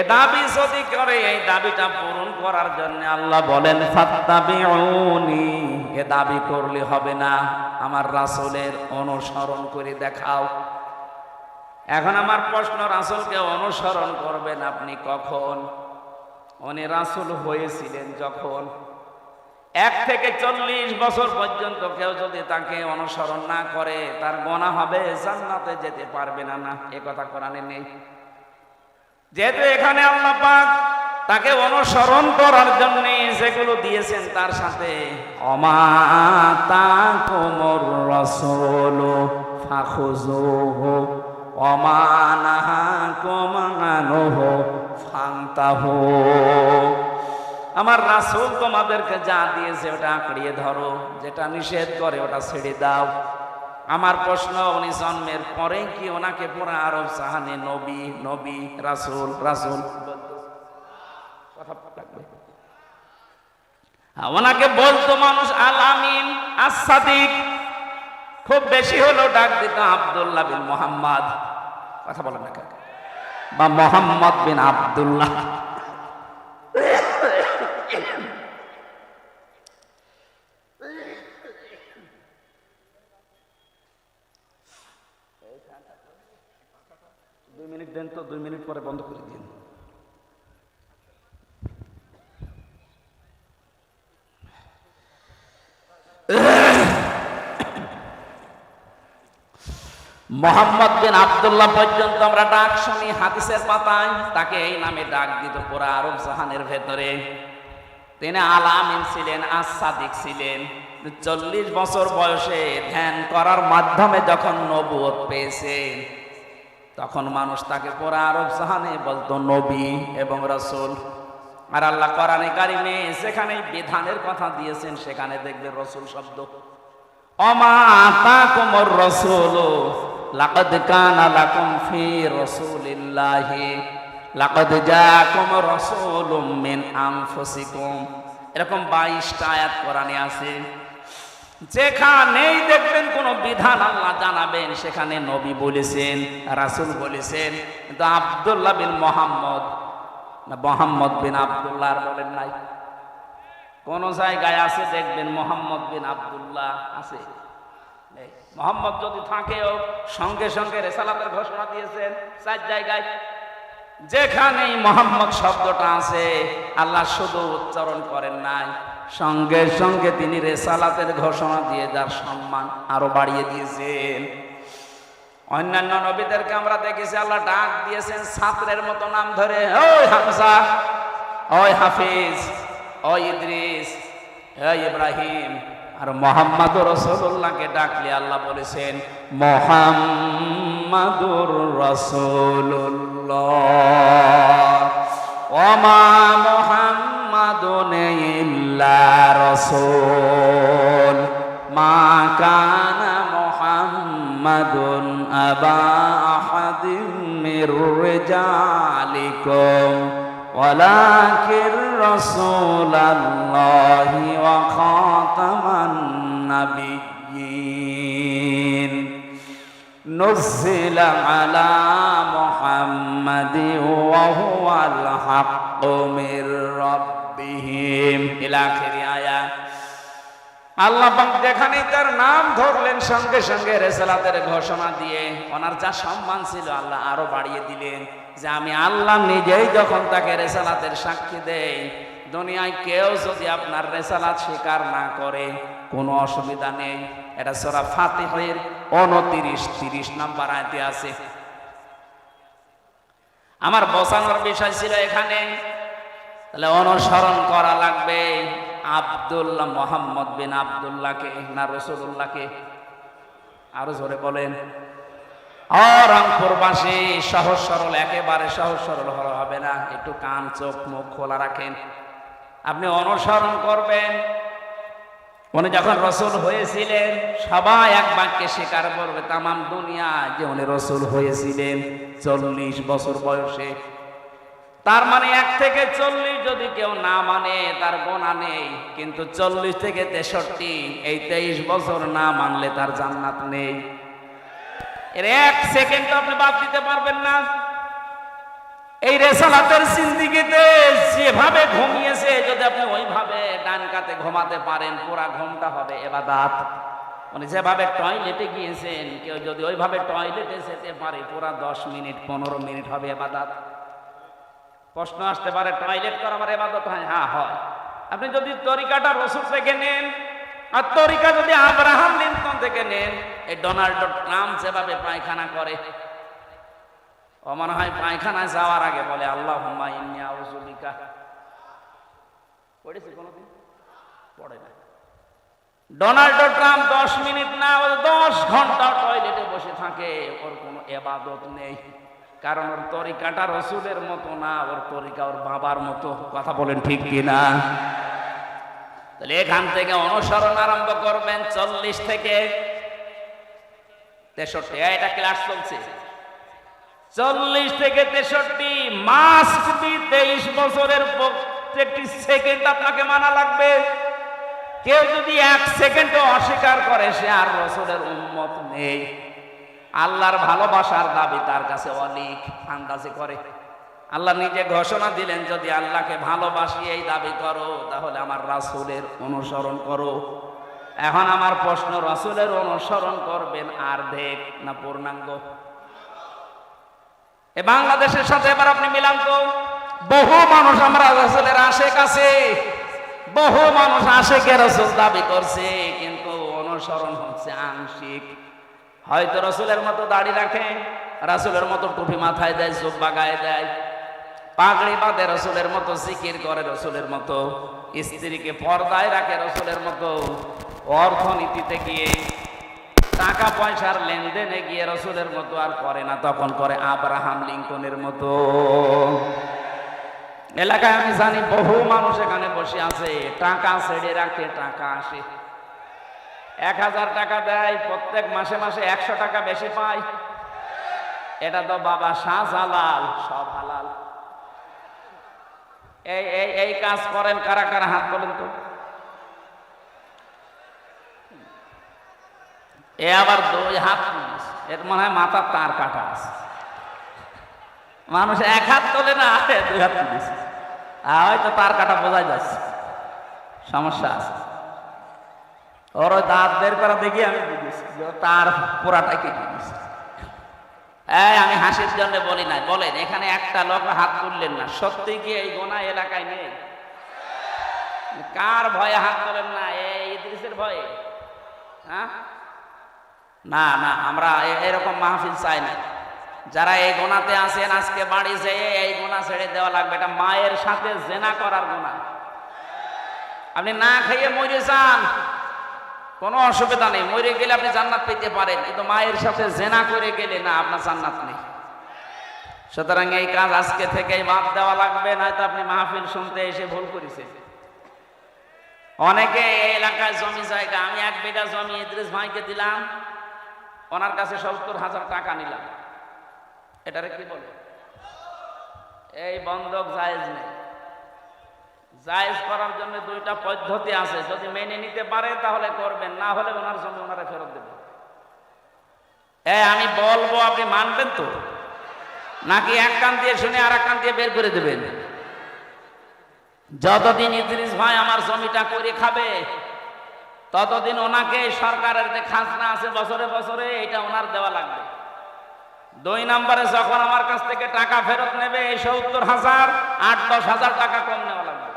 এ দাবি যদি করে, এই দাবিটা পূরণ করার জন্য আল্লাহ বলেন ফাত্তাবিউনি, এ দাবি করলে হবে না, আমার রাসূলের অনুসরণ করে দেখাও। এখন আমার প্রশ্ন, রাসূলকে অনুসরণ করবেন আপনি কখন? উনি রাসূল হয়েছিলেন যখন। 1 থেকে 40 বছর পর্যন্ত কেউ যদি তাকে অনুসরণ না করে, তার গুনাহ হবে, জান্নাতে যেতে পারবে না। না, এ কথা কোরআনে নেই। যেহেতু এখানে আল্লাহ পাক তাকে অনুসরণ করার জন্য যেগুলো দিয়েছেন, তার সাথে অমাতাকুমুর রাসূলু ফাখুযুহু ওমা নাহাকুম আনহু ফান্তাহু, আমার রাসূল তোমাদেরকে যা দিয়েছে ওটা আঁকড়িয়ে ধরো, যেটা নিষেধ করে ওটা ছেড়ে দাও। আমার প্রশ্ন, উনি জন্মের পরে কি ওনাকে পুরো আরব জাহানে নবী নবী রাসূল রাসূল কথা লাগবে? ওনাকে বলতো মানুষ আল আমিন, আস সাদিক, খুব বেশি হলো ডাক দিত আব্দুল্লাহ বিন মুহাম্মদ, কথা বলেন না, বা মুহাম্মদ বিন আব্দুল্লাহ। দেন তো, 2 মিনিট পরে বন্ধ করে দিন। মোহাম্মদ বিন আব্দুল্লাহ পর্যন্ত আমরা ডাক শুনি হাদিসের পাতায়, তাকে এই নামে ডাক দিত পুরা আরব জাহানের ভেতরে। তিনি আলামিন ছিলেন, আস-সাদিক ছিলেন। 40 বছর বয়সে ধ্যান করার মাধ্যমে যখন নবুয়ত পেয়েছেন, তখন মানুষ তাকে পুরা আরব জাহানে বলতো নবী এবং রাসূল। আর আল্লাহ কোরআনে কারিমে যেখানে বিধানের কথা দিয়েছেন সেখানে দেখবে রাসূল শব্দ। ওমা আতাকুমুর রাসূলু লাকাদ কানা লাকুম ফি রাসূলিল্লাহি লাকাদ জাআকুম রাসূলুম মিন আনফুসিকুম। এরকম 22টা আয়াত কোরআনে আছে। যেখানেই দেখবেন কোন বিধান আল্লাহ জানাবেন সেখানে নবী বলেছেন, রাসূল বলেছেন। কিন্তু আব্দুল্লাহ বিন মোহাম্মদ না মোহাম্মদ বিন আব্দুল্লাহ বলেন নাই। কোন জায়গায় আছে দেখবেন মোহাম্মদ বিন আব্দুল্লাহ আছে। মোহাম্মদ যদি থাকেও সঙ্গে সঙ্গে রিসালাতের ঘোষণা দিয়েছেন 4 জায়গায়। যেখানেই মোহাম্মদ শব্দটা আছে আল্লাহ শুধু উচ্চারণ করেন নাই, সঙ্গে সঙ্গে তিনি রিসালাতের ঘোষণা দিয়ে যার সম্মান আরো বাড়িয়ে দিয়েছেন। অন্যান্য নবীদেরকে আমরা দেখেছি আল্লাহ ডাক দিয়েছেন ছাত্রের মতো নাম ধরে, ওই হামজা, ওই হাফিজ, ওই ইদ্রিস, ওই ইব্রাহিম। আর মুহাম্মাদুর রাসূলুল্লাহকে ডাকলে আল্লাহ বলেছেন মুহাম্মাদুর রাসূলুল্লাহ ওমা মুহাম্মাদুন ইল্লা রাসূল মা কানা মুহাম্মাদুন আবা আহাদিম মির রিজালিকুম ওয়ালাকিন রাসূলুল্লাহি ওয়া খাতামান নাবিয়্যিন নুজিলা আলা মুহাম্মাদিন ওয়া হুয়াল হাক্কু মির রাব্বিহিম ইলা আখিরি আয়াত। আল্লাহ পাক যেখানেই তার নাম ধরলেন সঙ্গে সঙ্গে রিসালাতের ঘোষণা দিয়ে ওনার যা সম্মান ছিল আল্লাহ আরো বাড়িয়ে দিলেন। যে আমি আল্লাহ নিজেই যখন তাকে রিসালাতের সাক্ষী দেই, দুনিয়ায় কেউ যদি আপনার রিসালাত স্বীকার না করে কোনো অসুবিধা নেই। এটা সূরা ফাতিহার 29-30 নম্বর আয়াতে আছে। আমার বোঝানোর বিষয় ছিল এখানে, তাহলে অনুসরণ করা লাগবে আব্দুল্লাহ মোহাম্মদ বিন আব্দুল্লাহকে না রাসূলুল্লাহকে? আরো জোরে বলেন। রংপুরবাসী সহজ সরল, একেবারে সহজ সরল হবে না, একটু কান চোখ মুখ খোলা রাখেন। আপনি অনুসরণ করবেন। উনি যখন রাসূল হয়েছিলেন সবাই এক বাক্যে স্বীকার করবে তামাম দুনিয়া যে উনি রাসূল হয়েছিলেন 40 বছর বয়সে। তার মানে 1 থেকে 40 যদি কেউ না মানে তার গোনা নেই, কিন্তু 40 থেকে 63 এই 23 বছর না মানলে তার জান্নাত নেই। এর 1 সেকেন্ড আপনি বাদ দিতে পারবেন না। এই রিসালাতের জিন্দেগিতে যেভাবে ঘুমিয়েছে যদি আপনি ওইভাবে ডান কাতে ঘুমাতে পারেন পুরা ঘুমটা হবে ইবাদত। মানে যেভাবে টয়লেটে গিয়েছেন কেউ যদি ওইভাবে টয়লেটে যেতে পারে পুরা 10 মিনিট 15 মিনিট হবে ইবাদত। প্রশ্ন আসতে পারে টয়লেট করা আমার ইবাদত হয়? হ্যাঁ হয়। আপনি যদি তরিকাটা রাসূল থেকে নেন আর তরিকা যদি আব্রাহাম লিঙ্কন থেকে নেন, এই ডোনাল্ড ট্রাম্প যেভাবে পায়খানা করে, ও মনে হয় পায়খানায় যাওয়ার আগে বলে আল্লাহুম্মা ইন্নী আউযু বিকা। পড়েছে কোনোদিন? পড়ে না। ডোনাল্ড ট্রাম্প 10 মিনিট না 10 ঘন্টা টয়লেটে বসে থাকে, ওর কোনো ইবাদত নেই। কারণ ওর তরিকাটা রাসূলের মতো না, ওর তরিকা ওর বাবার মতো। কথা বলেন ঠিক কিনা? তাহলে এখান থেকে অনুসরণ আরম্ভ করবেন 40 থেকে 63। এটা ক্লাস চলছে। 40 থেকে 63 মাস্ট বি 23 বছরের প্রত্যেকটি সেকেন্ড আপনাকে মানা লাগবে। কেউ যদি 1 সেকেন্ডও অস্বীকার করে সে আর রাসূলের উম্মত নেই। আল্লাহর ভালোবাসার দাবি তার কাছে অলিক, আন্দাজে করে। আল্লাহ নিজে ঘোষণা দিলেন যদি আল্লাহকে ভালোবাসি এই দাবি করো তাহলে আমার রাসূলের অনুসরণ করো। এখন আমার প্রশ্ন, রাসূলের অনুসরণ করবেন অর্ধেক না পূর্ণাঙ্গ? এই বাংলাদেশের সাথে এবার আপনি মিলান তো, বহু মানুষ আমরা রাসূলের আশেক আছে, বহু মানুষ আশেকে রাসূল দাবি করছে, কিন্তু অনুসরণ হচ্ছে আংশিক। হয়তো রসুলের মতো দাড়ি রাখে, রাসূলের মতো টুপি মাথায় দেয়, জুব্বা গায়ে দেয়, পাগড়ি বাঁধে রসুলের মতো, জিকির করে রসুলের মতো, স্ত্রীকে পর্দায় রাখে রসুলের মতো, অর্থনীতিতে গিয়ে টাকা পয়সার লেনদেনে গিয়ে রসুলের মতো আর করে না, তখন করে আব্রাহাম লিঙ্কনের মতো। এলাকায় আমি জানি বহু মানুষ এখানে বসে আছে, টাকা ছেড়ে রাখে, টাকা আসে, 1000 টাকা দেয়, প্রত্যেক মাসে মাসে 100 টাকা বেশি পায়। এটা তো বাবা শাহজালাল, সব হালাল। এই কাজ করেন কারা কারা, হাত বলেন তো। এ আবার 2 হাত, এর মনে হয় মাথার তার কাটা আছে। মানুষ 1 হাত তোলে না, 2 হাত তুলেছে, হয়তো তার কাটা বোঝা যাচ্ছে, সমস্যা আছে। ওর ওই দাঁত বের করা দেখি আমি বুঝেছি যে তার পুরাটাই কেটে দিয়েছে। আমি হাসির জন্য বলি নাই। বলেন, এখানে একটা লোক হাত তুললেন না, সত্যি কি এই গোনা এলাকায় নেই? কার ভয়ে হাত তোলেন না? এই ইদ্রিসের ভয়ে? হ্যাঁ, না না, আমরা এরকম মাহফিল চাই না। যারা এই গোনাতে আছেন, আজকে বাড়ি যেয়ে এই গোনা ছেড়ে দেওয়া লাগবে। এটা মায়ের সাথে জেনা করার গোনা। আপনি না খেয়ে মরে যান, কোনো অসুবিধা নেই, মরে গেলে আপনি জান্নাত পেতে পারেন, কিন্তু মায়ের সাথে জেনা করে গেলে না, আপনার জান্নাত নেই। সুতরাং এই কাজ আজকে থেকেই বাদ দেওয়া লাগবে, নয়তো আপনি মাহফিল শুনতে এসে ভুল করেছেন। অনেকে এই এলাকায় জমি জায়গা, আমি 1 বিঘা জমি ইদ্রিস ভাইকে দিলাম, ওনার কাছে 70,000 টাকা নিলাম, এটারে কি বলে? এই বন্ধক জায়েজ নেই। জায়েজ করার জন্য 2টা পদ্ধতি আছে, যদি মেনে নিতে পারে তাহলে করবেন, না হলে ওনার জমি ওনারা ফেরত দেবেন। আমি বলবো, আপনি মানবেন তো, নাকি এক কান দিয়ে শুনে আর এক কান দিয়ে বের করে দেবেন? যতদিন ইদ্রিস ভাই আমার জমিটা করে খাবে, ততদিন ওনাকে সরকারের যে খাজনা আছে বছরে বছরে, এটা ওনার দেওয়া লাগবে। 2 নম্বরে, যখন আমার কাছ থেকে টাকা ফেরত নেবে, এই 70,000 8-10 হাজার টাকা কম নেওয়া লাগবে।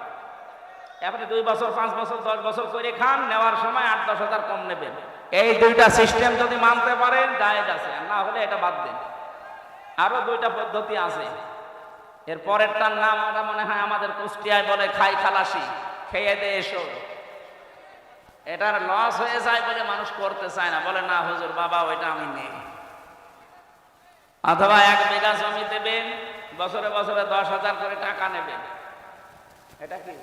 আপনি 2 বছর 5 বছর 10 বছর করে খান, নেওয়ার সময় 8-10 হাজার কম নেবেন। এই 2টা সিস্টেম যদি মানতে পারেন জায়েজ আছে, না হলে এটা বাদ দেন। আরো 2টা পদ্ধতি আছে। এর পরেরটার নাম ওটা মনে হয় আমাদের কুষ্টিয়ায় বলে খাই খালাসি, খেয়ে দে এসো। এটার লস হয়ে যায় বলে মানুষ করতে চায় না, বলে না হুজুর বাবা ওইটা আমি নেই। অথবা 1 বিঘা জমি দেবেন, বছরে বছরে 10,000 করে টাকা নেবেন। এটা কি?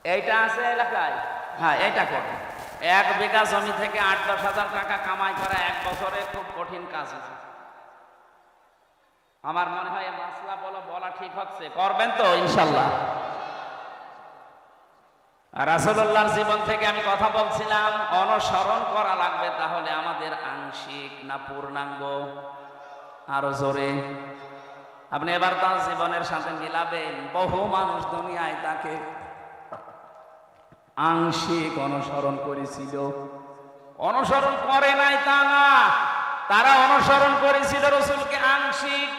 এইটা আছে এলাকায়? হ্যাঁ, এইটা করে 1 বিঘা জমি থেকে 8-10 হাজার টাকা কামাই করা 1 বছরে খুব কঠিন কাজ। আমার মনে হয় মাসলা বলা ঠিক হচ্ছে, করবেন তো ইনশাল্লাহ? রাসূলুল্লাহর জীবন থেকে আমি কথা বলছিলাম, অনুসরণ করা লাগবে। তাহলে আমাদের আংশিক না পূর্ণাঙ্গ? আরো জোরে। আপনি এবার তার জীবনের সাথে মিলাবেন। বহু মানুষ দুনিয়ায় তাকে আংশিক অনুসরণ করেছিল, অনুসরণ করে নাই তা না, তারা অনুসরণ করেছিল রাসূলকে আংশিক।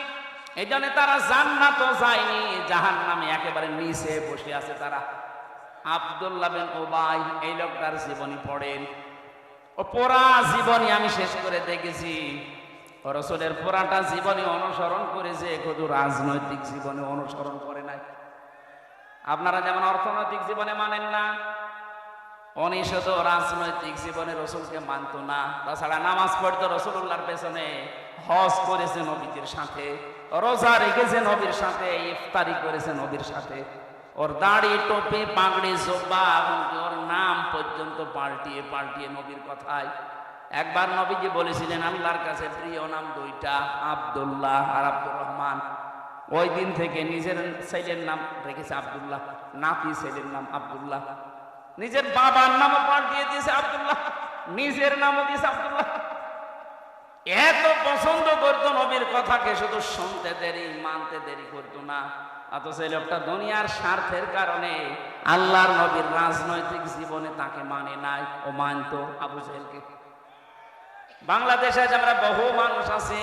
এই জন্য তারা জান্নাতও যায়নি, জাহান্নামে একেবারে নিচে বসে আছে তারা। আব্দুল্লাহ বিন উবাই, এই লোকটার জীবনী পড়েন, ও পুরা জীবনী আমি শেষ করে দেখেছি। রাসূলের পুরাটা জীবনী অনুসরণ করেছে, শুধু রাজনৈতিক জীবনে অনুসরণ করে নাই। আপনারা যেমন অর্থনৈতিক জীবনে মানেন না, উনি শুধু রাজনৈতিক জীবনে রাসূলকে মানত না। তাছাড়া নামাজ পড়তো রাসূলুল্লাহর পেছনে, হজ করেছে নবীদের সাথে, রোজা রেখেছে নবীর সাথে, ইফতারি করেছে নবীর সাথে। ওর দাড়ি, টুপি, পাগড়ি, জুব্বা, এমনকি ওর নাম পর্যন্ত পাল্টিয়ে পাল্টিয়ে নবীর কথায়। একবার নবীজি বলেছিলেন আল্লাহর কাছে প্রিয় নাম 2টা, আব্দুল্লাহ আর আব্দুর রহমান। ওই দিন থেকে নিজের ছেলের নাম রেখেছে আব্দুল্লাহ, নাতি ছেলের নাম আব্দুল্লাহ, নিজের বাবার নামও পাল্টিয়ে দিয়েছে আব্দুল্লাহ, নিজের নামও দিয়েছে আব্দুল্লাহ। এত পছন্দ করতো নবীর কথাকে, শুধু শুনতে দেরি, মানতে দেরি করতো না। অথচ এই লোকটা দুনিয়ার স্বার্থের কারণে আল্লাহর নবীর রাজনৈতিক জীবনে তাকে মানে নাই, ও মানতো আবু জেহেলকে। বাংলাদেশে আমরা বহু মানুষ আছি,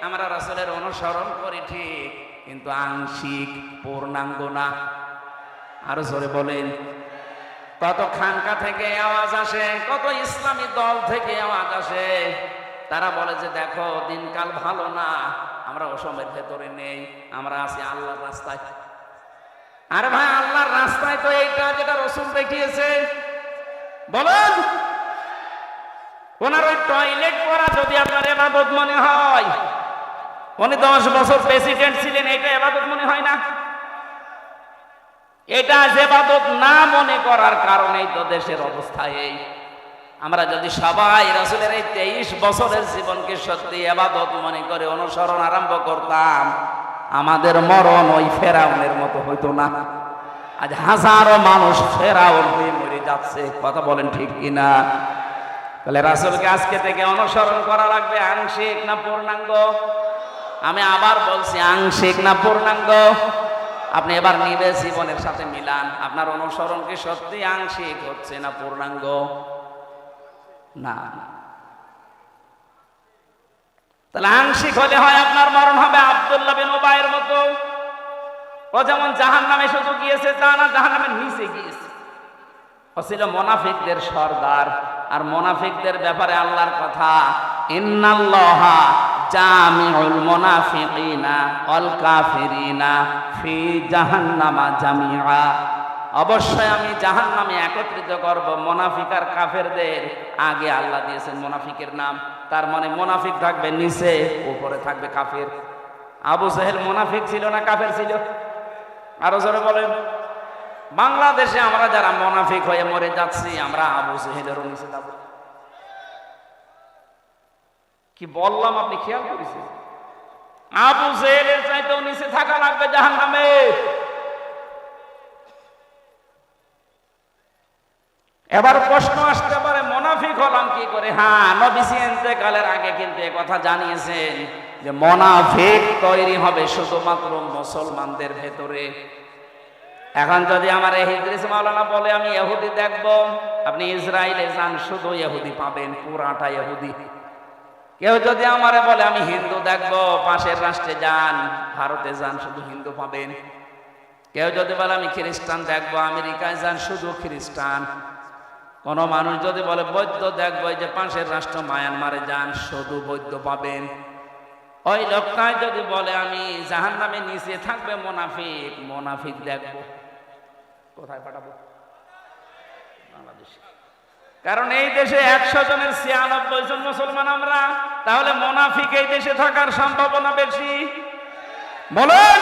আমরা রাসূলের অনুসরণ করি ঠিক, কিন্তু আংশিক, পূর্ণাঙ্গ না। আরো জোরে বলেন। কত খানকা থেকে আওয়াজ আসে, কত ইসলামী দল থেকে আওয়াজ আসে। তারা বলে যে দেখো দিনকাল ভালো না, আমরা অসমের ভেতরে নেই, আমরা আছি আল্লাহর রাস্তায়। আরে ভাই, আল্লাহর রাস্তায় তো এইটা যেটা রাসূল দেখিয়েছে। বলেন, ওনার ওই টয়লেট করা যদি আপনার ইবাদত মনে হয়, উনি 10 বছর প্রেসিডেন্ট ছিলেন, এটা ইবাদত মনে হয় না? এটা ইবাদত না মনে করার কারণেই তো দেশের অবস্থা এই। আমরা যদি সবাই রাসূলের এই 23 বছরের জীবনকে সত্যি ইবাদত মনে করে অনুসরণ আরম্ভ করতাম, আমাদের মরণ ওই ফেরাউনের মতো হইতো না। আজ হাজারো মানুষ ফেরাউন হয়ে মরে যাচ্ছে। কথা বলেন ঠিক কিনা? তাহলে রাসূলকে আজকে থেকে অনুসরণ করা লাগবে, আংশিক না পূর্ণাঙ্গ? আমি আবার বলছি, আংশিক না পূর্ণাঙ্গ? আপনি এবার নিবে জীবনের সাথে মিলান, আপনার অনুসরণ কি সত্যি আংশিক হচ্ছে না পূর্ণাঙ্গ? না। তাহলে আংশিক হলে হয় আপনার মরণ হবে আব্দুল্লাহ বিন উবাইয়ের মতো। ও যেমন জাহান্নামে শুধু গিয়েছে তা না, জাহান্নামের নিচে গিয়েছে। ও ছিল মুনাফিকদের সর্দার। আর মুনাফিকদের ব্যাপারে আল্লাহর কথা, ইন্নাল্লাহা জামিউল মুনাফিকিনা ওয়াল কাফিরিনা ফি জাহান্নামা জামিআ। অবশ্যই আমি জাহান্নামে একত্রিত করব মুনাফিক আর কাফেরদের। আগে আল্লাহ দিয়েছেন মুনাফিকের নাম, তার মানে মুনাফিক থাকবে নিচে, উপরে থাকবে কাফের। আবু জাহেল মুনাফিক ছিল না কাফের ছিল? আরো জোরে বলেন। বাংলাদেশে আমরা যারা মুনাফিক হয়ে মরে যাচ্ছি, আমরা আবু জাহেলেরও নিচে যাব। কি বললাম আপনি খেয়াল করেছেন? আবু জাহেলের চাইতেও নিচে থাকা লাগবে জাহান্নামে। এবার প্রশ্ন আসতে পারে, মুনাফিক হলাম কি করে? হ্যাঁ, নবীজি ইন্তেকালের আগে কিন্তু এই কথা জানিয়েছেন যে মুনাফিক তৈরি হবে শুধুমাত্র মুসলমানদের ভেতরে। এখন যদি আমার ইদ্রিস মাওলানা বলে আমি ইহুদি দেখব, আপনি ইসরায়েলে যান, শুধু ইহুদি পাবেন, পুরাটা ইহুদি। কেউ যদি আমারে বলে আমি হিন্দু দেখব, পাশের রাষ্ট্রে যান, ভারতে যান, শুধু হিন্দু পাবেন। কেউ যদি বলে আমি খ্রিস্টান দেখব, আমেরিকায় যান, শুধু খ্রিস্টান। কোন মানুষ যদি বলে বৌদ্ধ দেখবো, এই যে পাশের রাষ্ট্র মায়ানমারে যান, শুধু বৌদ্ধ পাবেন। ওই লোকটাই যদি বলে আমি জাহান্নামে নিচে থাকবে মুনাফিক, মুনাফিক দেখবো, কোথায় পাঠাবো? বাংলাদেশে। কারণ এই দেশে 100 জনের 96 জন মুসলমান আমরা, তাহলে মুনাফিক এই দেশে থাকার সম্ভাবনা বেশি। বলেন,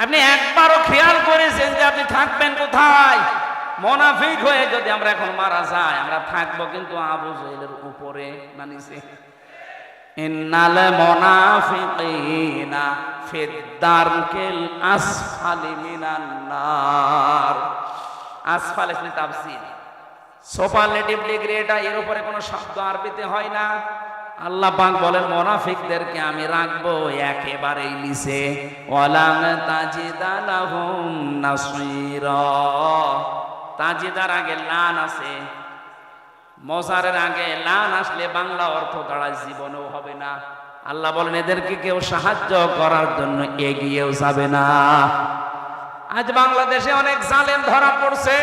আপনি একবারও খেয়াল করেছেন যে আপনি থাকবেন কোথায়? মুনাফিক হয়ে যদি আমরা এখন মারা যাই, আমরা থাকবো কিন্তু আবু জাহেলের উপরে না নিচে? ইন্নাল মুনাফিকিনা ফিদ-দারকিল আসফালি মিনান নার। আসফাল এর তাফসীর সুপারলেটিভ ডিগ্রি, এটা এর উপরে কোনো শব্দ আরবিতে হয় না। আল্লাহ পাক বলেন মুনাফিকদেরকে আমি রাখবো একেবারেই নিচে। ওয়ালাম তাজিদা লাহুম নাসীরা। তাজিদার আগে লান আছে, মজারের আগে লান আসলে বাংলা অর্থ দাঁড়ায় জীবনেও হবে না। আল্লাহ বলেন এদেরকে কেউ সাহায্য করার জন্য এগিয়েও যাবে না। আজ বাংলাদেশে অনেক জালেম ধরা পড়ছে,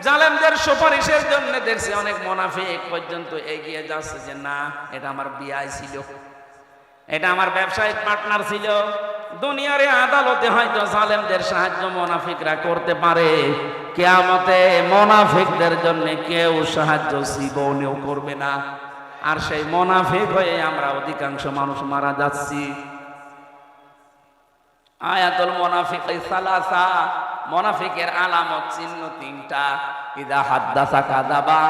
জালেমদের সুপারিশের জন্য দেখছি অনেক মুনাফিক পর্যন্ত এগিয়ে যাচ্ছে যে না, এটা আমার বিআই ছিল, এটা আমার ব্যবসায়িক পার্টনার ছিল। দুনিয়ার আদালতে হয়তো জালেমদের সাহায্য মুনাফিকরা করতে পারে, কিয়ামতে মুনাফিকদের জন্য কেউ সাহায্য জীবনেও করবে না। আর সেই মুনাফিক হয়ে আমরা অধিকাংশ মানুষ মারা যাচ্ছি। আয়াতুল মুনাফিকি সালাসা, মুনাফিকের আলামত চিহ্ন 3টা। ইদা হাদ্দাসা কাযাবা,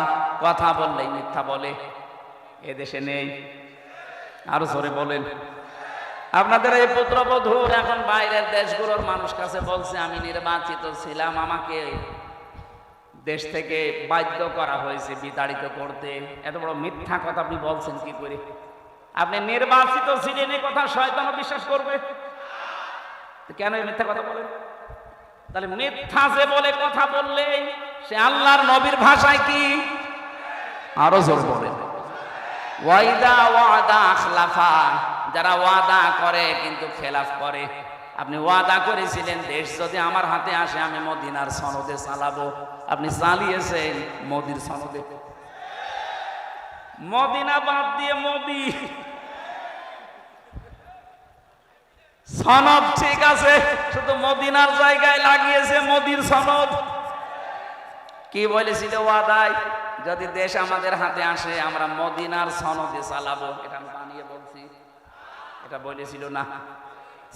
কথা বললেই মিথ্যা বলে। এদেশে নেই। আরো জোরে বলেন। আপনাদের এই পুত্রবধূ এখন বাইরের দেশগুলোর মানুষ কাছে বলছে আমি নির্বাচিত ছিলাম, আমাকে দেশ থেকে বাধ্য করা হয়েছে বিতাড়িত করতে। এত বড় মিথ্যা কথা আপনি বলছেন কি করে? আপনি নির্বাচিত ছিলেন, এই কথা শয়তানও বিশ্বাস করবে? কেন এই মিথ্যা কথা বলেন? তাহলে মিথ্যা যে বলে কথা বললে সে আল্লাহর নবীর ভাষায় কি? আরো জোর বলেন। ওয়াইদা ওয়াদা আখলাফা, যারা ওয়াদা করে কিন্তু খেলাফ করে। আপনি ওয়াদা করেছিলেন দেশ যদি আমার হাতে আসে আমি মদিনার সনদে চালাবো, আপনি চালিয়েছেন মোদির সনদে। মদিনা বাদ দিয়ে মোদি। সনদ ঠিক আছে, শুধু মদিনার জায়গায় লাগিয়েছে মোদির সনদ। কি বলেছিল ওয়াদায়, যদি দেশ আমাদের হাতে আসে আমরা মদিনার সনদে চালাবো। এটা আমি বানিয়ে বলছি, এটা বলেছিল না,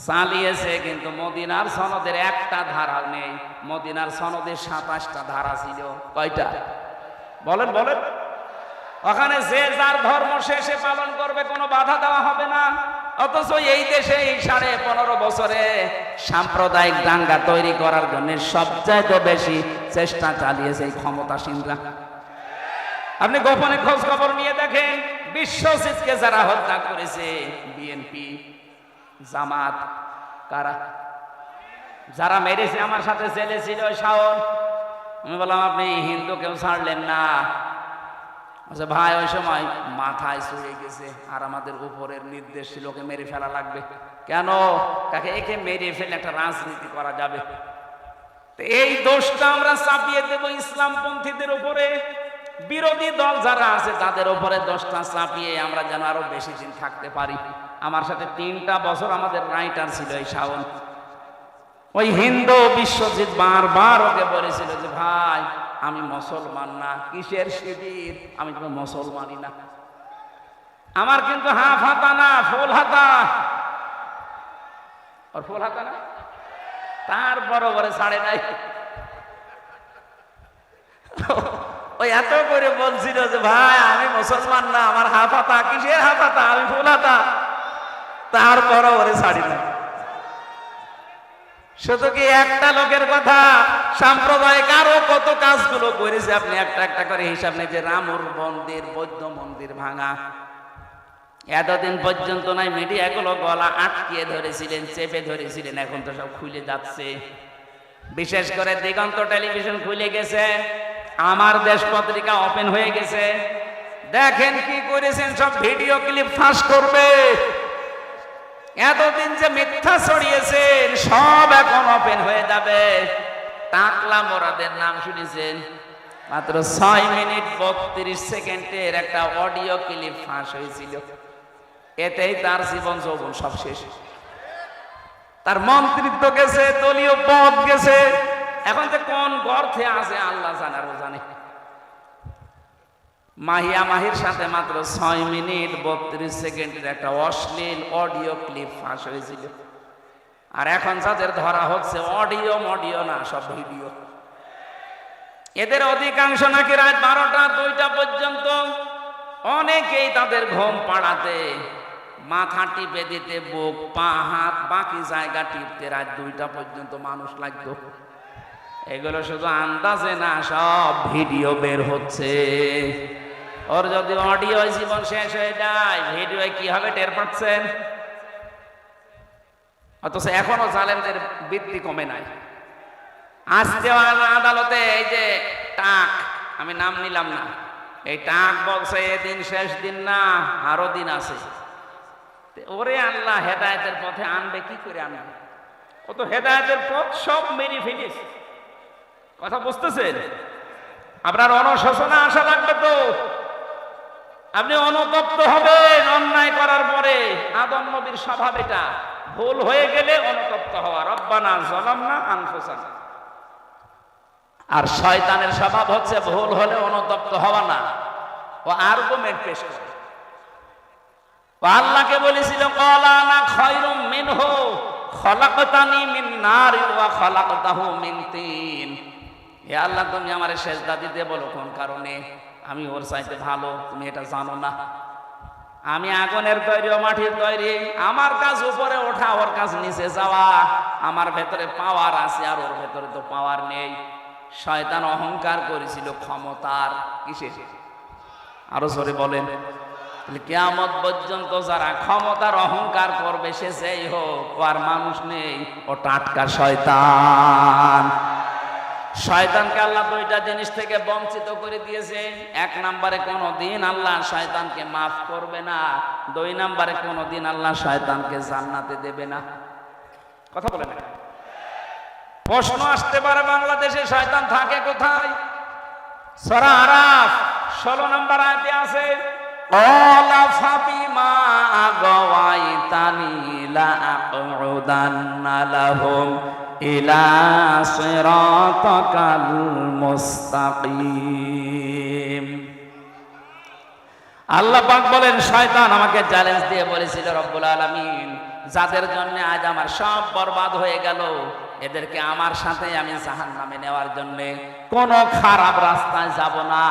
চালিয়েছে। কিন্তু মদিনার সনদের একটা ধারা নেই, মদিনার সনদের 27টা ধারা ছিল। কয়টা বলেন বলেন? ওখানে যে যার ধর্ম শেষে পালন করবে, কোনো বাধা দেওয়া হবে না। অথচ এই দেশে এই 15.5 বছরে সাম্প্রদায়িক দাঙ্গা তৈরি করার জন্য সবচাইতে বেশি চেষ্টা চালিয়েছে এই ক্ষমতাসীনরা। আপনি গোপনে খোঁজ খবর নিয়ে দেখেন, বিশ্বজিৎকে যারা হত্যা করেছে, বিএনপি, জামাত, কারা যারা মেরেছে, আমার সাথে ছেলে ছিল শাওন। আমি বললাম আপনি হিন্দু কেউ ছাড়লেন না? আচ্ছা ভাই, ওই সময় মাথায় চড়ে গেছে আর আমাদের উপরের নির্দেশ ছিল ওকে মেরে ফেলা লাগবে। কেন? কাকে একে মেরে ফেলে একটা রাজনীতি করা যাবে। এই দোষটা আমরা চাপিয়ে দেব ইসলামপন্থীদের উপরে। বিরোধী দল যারা আছে তাদের উপরে দোষটা চাপিয়ে আমরা যেন আরো বেশি দিন থাকতে পারি। আমার সাথে 3টা বছর আমাদের রাইটার ছিল এই শাওন। ওই হিন্দু বিশ্বজিৎ বারবার ওকে বলেছিল যে ভাই আমি মুসলমান না, কিসের শিবির, আমি তো মুসলমানই না। আমার কিন্তু হাফ হাতা না, ফুল হাতা। ওর ফুল হাতা না, তারপর ওরে ছাড়ে নাই। ওই এত করে বলছিল যে ভাই আমি মুসলমান না, আমার হাফ হাতা। কিসের হাফ হাতা, আমি ফুল হাতা। তারপর ওরে ছাড়ি নাই। শুধু কি একটা লোকের কথা, সাম্প্রদায়িক আরো কত কাজগুলো করেছে। আপনি একটা একটা করে হিসাব নেই। যে রামুর মন্দির, বৌদ্ধ মন্দির ভাঙা, এতদিন পর্যন্ত নাই মিডিয়াগুলো গলা আটকিয়ে ধরেছিলেন, চেপে ধরেছিলেন, এখন তো সব খুলে যাচ্ছে। বিশেষ করে দিগন্ত টেলিভিশন খুলে গেছে, আমার দেশ পত্রিকা ওপেন হয়ে গেছে। দেখেন কি করেছেন, সব ভিডিও ক্লিপ ফাঁস করবে। এতদিন যে মিথ্যা ছড়িয়েছেন সব এখন ওপেন হয়ে যাবে। টাকলা মোরাদের নাম শুনেছেন? মাত্র 6 মিনিট 32 সেকেন্ডের একটা অডিও ক্লিপ ফাঁস হয়েছিল। এতেই তার জীবন যৌবন সব শেষ। তার মন্ত্রিত্ব গেছে, দলীয় পদ গেছে। এখন যে কোন গর্তে আছে আল্লাহ জানে, আর জানে। মাহিয়া মাহির সাথে মাত্র 6 মিনিট 32 সেকেন্ডের একটা অশ্লীল অডিও ক্লিপ ফাঁস হয়েছিল। আর এখন যাদের ধরা হচ্ছে অডিও না, সব ভিডিও। এদের অধিকাংশ নাকি রাত 12টা 2টা পর্যন্ত, অনেকেই তাদের ঘুম পাড়াতে, মাথা টিপে দিতে, বুক, পা, হাত, বাকি জায়গা টিপতে রাত 2টা পর্যন্ত মানুষ লাগতো। এগুলো শুধু আন্দাজে না, সব ভিডিও বের হচ্ছে। ওর যদি অডিও জীবন শেষ হয়ে যায়, ভিডিও কি হবে টের পাচ্ছেন? অথচ এখনো জালেমদের বৃত্তি কমে নাই। আজকে আদালতে এই যে টাক, আমি নাম নিলাম না, এই টাক বলছে এদিন শেষ দিন না, আরো দিন আছে। ওরে আল্লাহ হেদায়েতের পথে আনবে, কি করে আনবে? ও তো হেদায়েতের পথ সব মেরে ফেলেছে। কথা বুঝতেছেন? আপনার অনুশোচনা আসা লাগবে তো। আপনি অনুতপ্ত হবেন অন্যায় করার পরে। আদম নবীর স্বভাব এটা, ভুল হয়ে গেলে অনুতপ্ত হওয়া। রব্বানা যালামনা আনফুসানা। আর শয়তানের স্বভাব হচ্ছে ভুল হলে অনুতপ্ত হওয়া না, ও আর্গুমেন্ট পেশ করে। আল্লাহকে বলেছিল ক্বালা আনা খায়রুম মিনহু খলাকতানি মিন নারি ওয়া খলাকতাহু মিন তিন। হে আল্লাহ, তুমি আমারে সেজদা দিতে বলো কোন কারণে? আমি ওর চাইতে ভালো, তুমি এটা জানো না? আমি আগুনের তৈরি, ও মাটির তৈরি। আমার কাজ উপরে ওঠা, ওর কাজ নিচে যাওয়া। আমার ভেতরে পাওয়ার আছে, আর ওর ভেতরে তো পাওয়ার নেই। শয়তান অহংকার করেছিল ক্ষমতার। কিসে? আরো জোরে বলেন। কিয়ামত পর্যন্ত যারা ক্ষমতার অহংকার করবে, সে যেই হোক, ও আর মানুষ নেই, ও টাটকা শয়তান। শয়তানকে আল্লাহ 2টা জিনিস থেকে বঞ্চিত করে দিয়েছে। 1 নম্বরে কোনদিন আল্লাহ শয়তানকে মাফ করবে না। 2 নম্বরে কোনদিন আল্লাহ শয়তানকে জান্নাতে দেবে না। কথা বলে না। প্রশ্ন আসতে পারে বাংলাদেশে শয়তান থাকে কোথায়? সূরা আরাফ 16 নম্বর আয়াতে আছে, ক্বালা ফাবিমা আগাওয়াইতানি লাআকউদান্না লাহুম ইলা সিরাতাকাল মুস্তাকিম। আল্লাহ পাক বলেন, শয়তান আমাকে চ্যালেঞ্জ দিয়ে বলেছিল, রব্বুল আলামিন, যাদের জন্য আজ আমার সব বরবাদ হয়ে গেল, এদেরকে আমার সাথে আমি জাহান্নামে নেওয়ার জন্য কোন খারাপ রাস্তায় যাব না।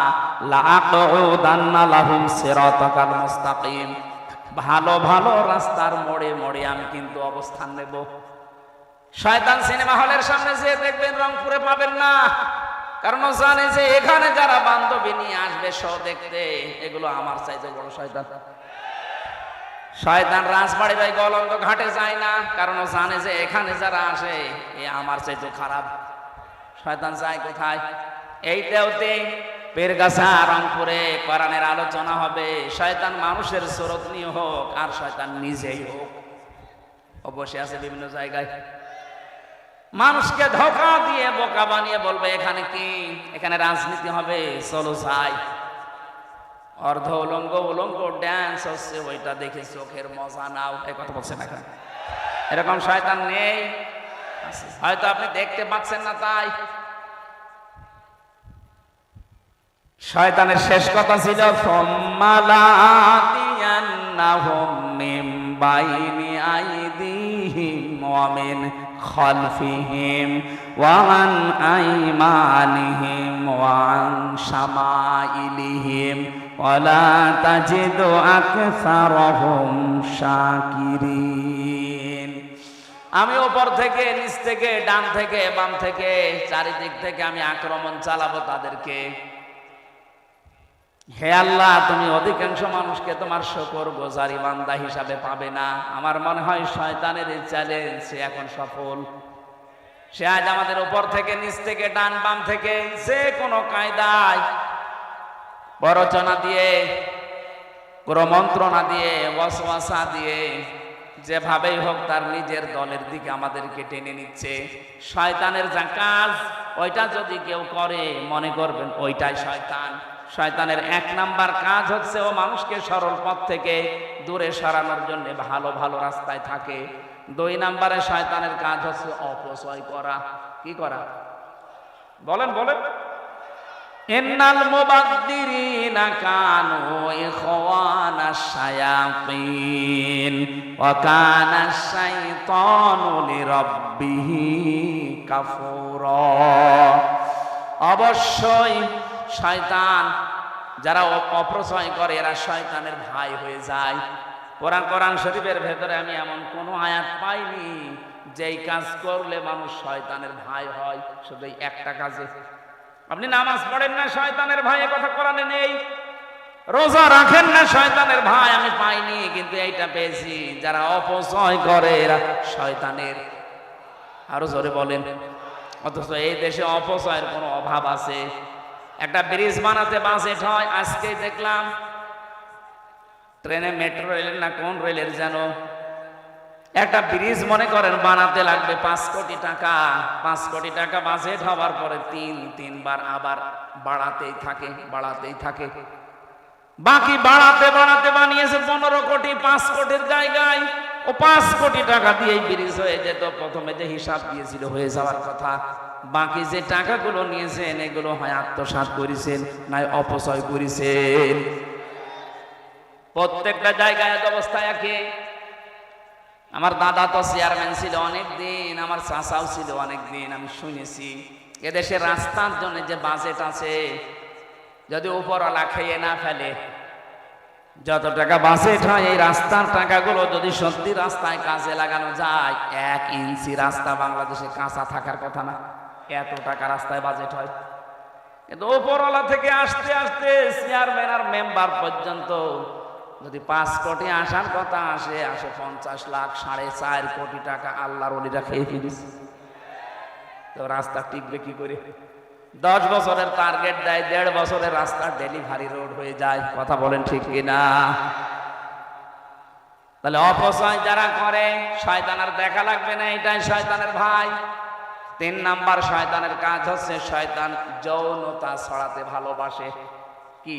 লাআকউদান্না লাহুম সিরাতাকাল মুস্তাকিম, ভালো ভালো রাস্তার মোড়ে মোড়ে আমি কিন্তু অবস্থান নেব। শয়তান সিনেমা হলের সামনে যে দেখবেন রংপুরে পাবেন না, কারণ ও জানে যে এখানে যারা বান্ধবী নিয়ে আসবে শো দেখতে, এগুলো আমার চাইতে বড় শয়তান। শয়তান রাজবাড়ি ভাই গলন্দ ঘাটে যায় না, কারণ ও জানে যে এখানে যারা আসে এ আমার চাইতে খারাপ। শয়তান যায় কোথায়? এইটাওতে পীরগাছা রংপুরে কোরআনের আলোচনা হবে। শয়তান মানুষের সুরত নিয়ে হোক আর শয়তান নিজেই হোক, ও বসে আছে বিভিন্ন জায়গায়, মানুষকে ধোঁকা দিয়ে বোকা বানিয়ে বলবে এখানে কি, এখানে রাজনীতি হবে, চলো যাই। অর্ধ উলঙ্গ উলঙ্গ ড্যান্স হচ্ছে, ওইটা দেখে চোখের মজা নাও। এই কথা বলছে না কেন? এরকম শয়তান নেই? হয়তো আপনি দেখতে পাচ্ছেন না তাই। শয়তানের শেষ কথা ছিল, ফাম্মালাতিয়ান্নাহুম মিন বাইনি আইদিহিম ওয়া মিন খালফিহিম ওয়া আন আইমানিহিম ওয়া আন শামাইলিহিম ওয়া লা তাজিদু আকসারাহুম শাকিরিন। আমি উপর থেকে, নিচ থেকে, ডান থেকে, বাম থেকে, চারিদিক থেকে আমি আক্রমণ চালাবো তাদেরকে। হে আল্লাহ, তুমি অধিকাংশ মানুষকে তোমার শুকরগুজারি বান্দা হিসাবে পাবে না। আমার মনে হয় শয়তানের এই চ্যালেঞ্জ সে এখন সফল। সে আজ আমাদের উপর থেকে, নিচ থেকে, ডান বাম থেকে যে কোনো কায়দায় প্ররোচনা দিয়ে, কুমন্ত্রণা দিয়ে, ওয়াসওয়াসা দিয়ে, যেভাবেই হোক তার নিজের দলের দিকে আমাদেরকে টেনে নিচ্ছে। শয়তানের যা কাজ, ওইটা যদি কেউ করে মনে করবেন ওইটাই শয়তান। শয়তানের এক নাম্বার কাজ হচ্ছে ও মানুষকে সরল পথ থেকে দূরে সরানোর জন্য ভালো ভালো রাস্তায় থাকে। 2 নাম্বারে শয়তানের কাজ হচ্ছে অপচয় করা। কি করা? বলেন বলেন। ইন্নাল মুবাদ্দিরিনা কানু ইখওয়ানাশ শায়াতিন ওয়া কানাশ শাইতানু লিরাব্বিহি কাফুরা। অবশ্যই শয়তান, যারা অপচয় করে এরা শয়তানের ভাই হয়ে যায়। কোরআন শরীফের ভেতরে আমি এমন কোনো আয়াত পাইনি যেই কাজ করলে মানুষ শয়তানের ভাই হয়। শুধু একটা কাজে, আপনি নামাজ পড়েন না শয়তানের ভাই, কথা কোরআনে নেই। রোজা রাখেন না শয়তানের ভাই, আমি পাইনি, কিন্তু এইটা পেয়েছি, যারা অপচয় করে এরা শয়তানের। আরো জোরে বলেন। অথচ এই দেশে অপচয়ের কোনো অভাব আছে? একটা ব্রিজ বানাতে বাজেট হয়, আজকে দেখলাম ট্রেনে, মেট্রো রেলের না কোন রেলের যেন একটা ব্রিজ মনে করেন বানাতে লাগবে 5 কোটি টাকা। 5 কোটি টাকা বাজেট হওয়ার পরে তিনবার আবার বাড়াতেই থাকে। বাকি বাড়াতে বাড়াতে বানিয়েছে 15 কোটি। 5 কোটির জায়গায় ও 5 কোটি টাকা দিয়ে ব্রিজ হয়ে যেত। প্রথমে যে হিসাব দিয়েছিল হয়ে যাওয়ার কথা, বাকি যে টাকাগুলো নিয়েছেন এগুলো হয় আত্মসাৎ করেছেন, নাই অপচয় করেছেন। প্রত্যেকটা জায়গায় অবস্থায় একই। আমার দাদা তো চেয়ারম্যান ছিল অনেক দিন, আমার চাচাও ছিল অনেক দিন। আমি শুনেছি এদেশের রাস্তার জন্য যে বাজেট আছে, যদি উপরওয়ালা খেয়ে না ফেলে, যত টাকা বাজেট হয় এই রাস্তার টাকাগুলো যদি সত্যি রাস্তায় কাজে লাগানো যায়, 1 ইঞ্চি রাস্তা বাংলাদেশে কাঁচা থাকার কথা না। এত টাকা রাস্তায় বাজেট হয়। কিন্তু উপরওয়ালা থেকে আসতে আসতে চেয়ারম্যান আর মেম্বার পর্যন্ত যদি 5 কোটি আসার কথা আসে 50 লাখ, 4.5 কোটি টাকা আল্লাহর ওলিরা খেয়ে ফেলেছে। তো রাস্তা টিকবে কি করে? 10 বছরের টার্গেট দেয়, 1.5 বছরের রাস্তা ডেলিভারি রোড হয়ে যায়। কথা বলেন ঠিক কিনা? তাহলে অপচয় যারা করে শয়তানের দেখা লাগবে না, এটাই শয়তানের ভাই। 3 নাম্বার শয়তানের কাজ হচ্ছে শয়তান যৌনতা ছড়াতে ভালোবাসে। কি?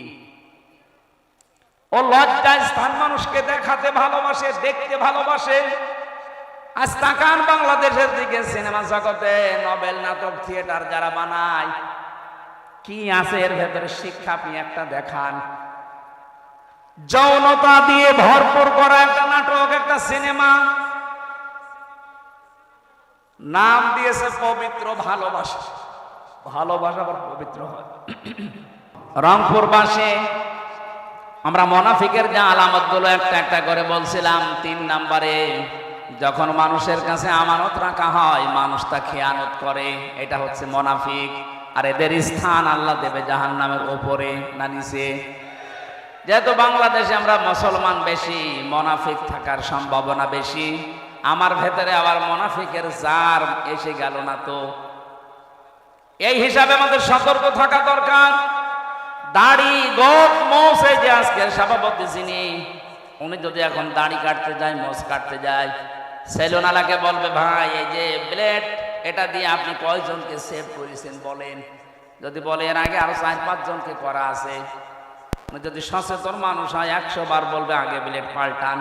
ও লজ্জায় স্থান মানুষকে দেখাতে ভালোবাসে, দেখতে ভালোবাসে। আজ তাকান বাংলাদেশের দিকে, সিনেমা জগতে নভেল, নাটক, থিয়েটার যারা বানায়, কি আছে এর ভেতরে শিক্ষা আপনি একটা দেখান। যৌনতা দিয়ে ভরপুর করা একটা নাটক, একটা সিনেমা, নাম দিয়েছে পবিত্র ভালোবাসা। ভালোবাসা আবার পবিত্র হয়। রংপুর বাসে আমরা মুনাফিকের যে আলামতগুলো একটা একটা করে বলছিলাম। 3 নাম্বারে যখন মানুষের কাছে আমানত রাখা হয় মানুষ তা খেয়ানত করে, এটা হচ্ছে মুনাফিক। আর এদের স্থান আল্লাহ দেবে জাহান্নামের উপরে না নিচে? যেহেতু বাংলাদেশে আমরা মুসলমান বেশি, মুনাফিক থাকার সম্ভাবনা বেশি। আমার ভেতরে আবার মুনাফিকের জার এসে গেল না তো? এই হিসাবে আমাদের সতর্ক থাকা দরকার। দাড়ি, গোঁফ, মোছ, এই যে আজকের সভাপতি যিনি, উনি যদি এখন দাড়ি কাটতে যায়, মোছ কাটতে যায়, সেলুনওয়ালাকে বলবে, ভাই এই যে ব্লেড, এটা দিয়ে আপনি কয়জনকে সেভ করেছেন বলেন। যদি বলে এর আগে আরো 4-5 জনকে করা আছে, যদি সচেতন মানুষ হয় 100 বার বলবে আগে ব্লেড পাল্টান।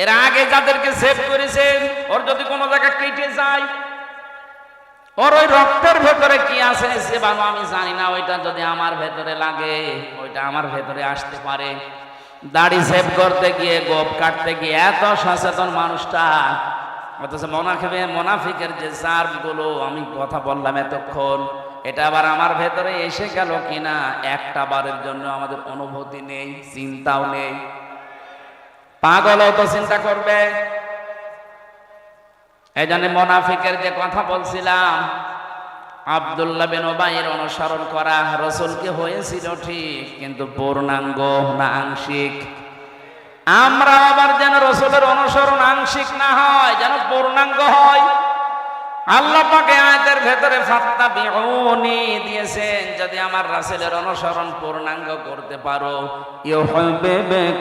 এর আগে যাদেরকে সেভ করেছেন, ওর যদি কোনো জায়গায় কেটে যায়, ওর ওই রক্তের ভেতরে কি আছে সে বাবা আমি জানি না, ওইটা যদি আমার ভেতরে লাগে ওইটা আমার ভেতরে আসতে পারে। দাড়ি সেভ করতে গিয়ে, গোপ কাটতে গিয়ে এত সচেতন মানুষটা, অথচ মুনাফিকের যে জারগুলো আমি কথা বললাম এতক্ষণ, এটা আবার আমার ভেতরে এসে গেল কিনা একটা বারের জন্য আমাদের অনুভূতি নেই, চিন্তাও নেই। পাগলও তো চিন্তা করবে। এই জন্য মুনাফিকের যে কথা বলছিলাম, আব্দুল্লাহ বিন উবাইয়ের অনুসরণ করা রাসূলকে হয়েছিল ঠিক, কিন্তু পূর্ণাঙ্গ না আংশিক। আমরা আবার যেন রাসূলের অনুসরণ আংশিক না হয়, যেন পূর্ণাঙ্গ হয়। আল্লাহ পাক আয়াতের ভেতরে ফাত্তাবিউনি দিয়েছেন, যদি আমার রাসূলের অনুসরণ পূর্ণাঙ্গ করতে পারো, ইউহিব্বুকুমুল্লাহ,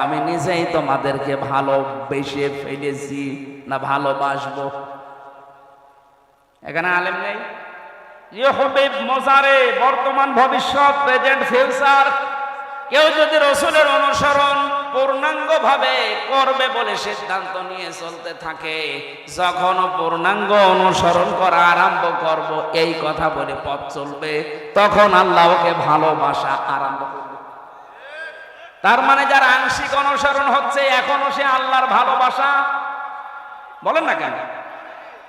আমি নিজেই তোমাদেরকে ভালোবেসে ফেলেছি না ভালোবাসবো। এখানে আলেম নেই? ইউহিব মুজারে, বর্তমান, ভবিষ্যৎ, প্রেজেন্ট, ফিউচার। কেউ যদি রাসূলের অনুসরণ পূর্ণাঙ্গ ভাবে করবে বলে সিদ্ধান্ত নিয়ে চলতে থাকে, যখন পূর্ণাঙ্গ অনুসরণ করা আরম্ভ করব এই কথা বলে পথ চলবে, তখন আল্লাহ ওকে ভালোবাসা আরম্ভ করবে। তার মানে যার আংশিক অনুসরণ হচ্ছে, এখনো সে আল্লাহর ভালোবাসা বলেন না কেন?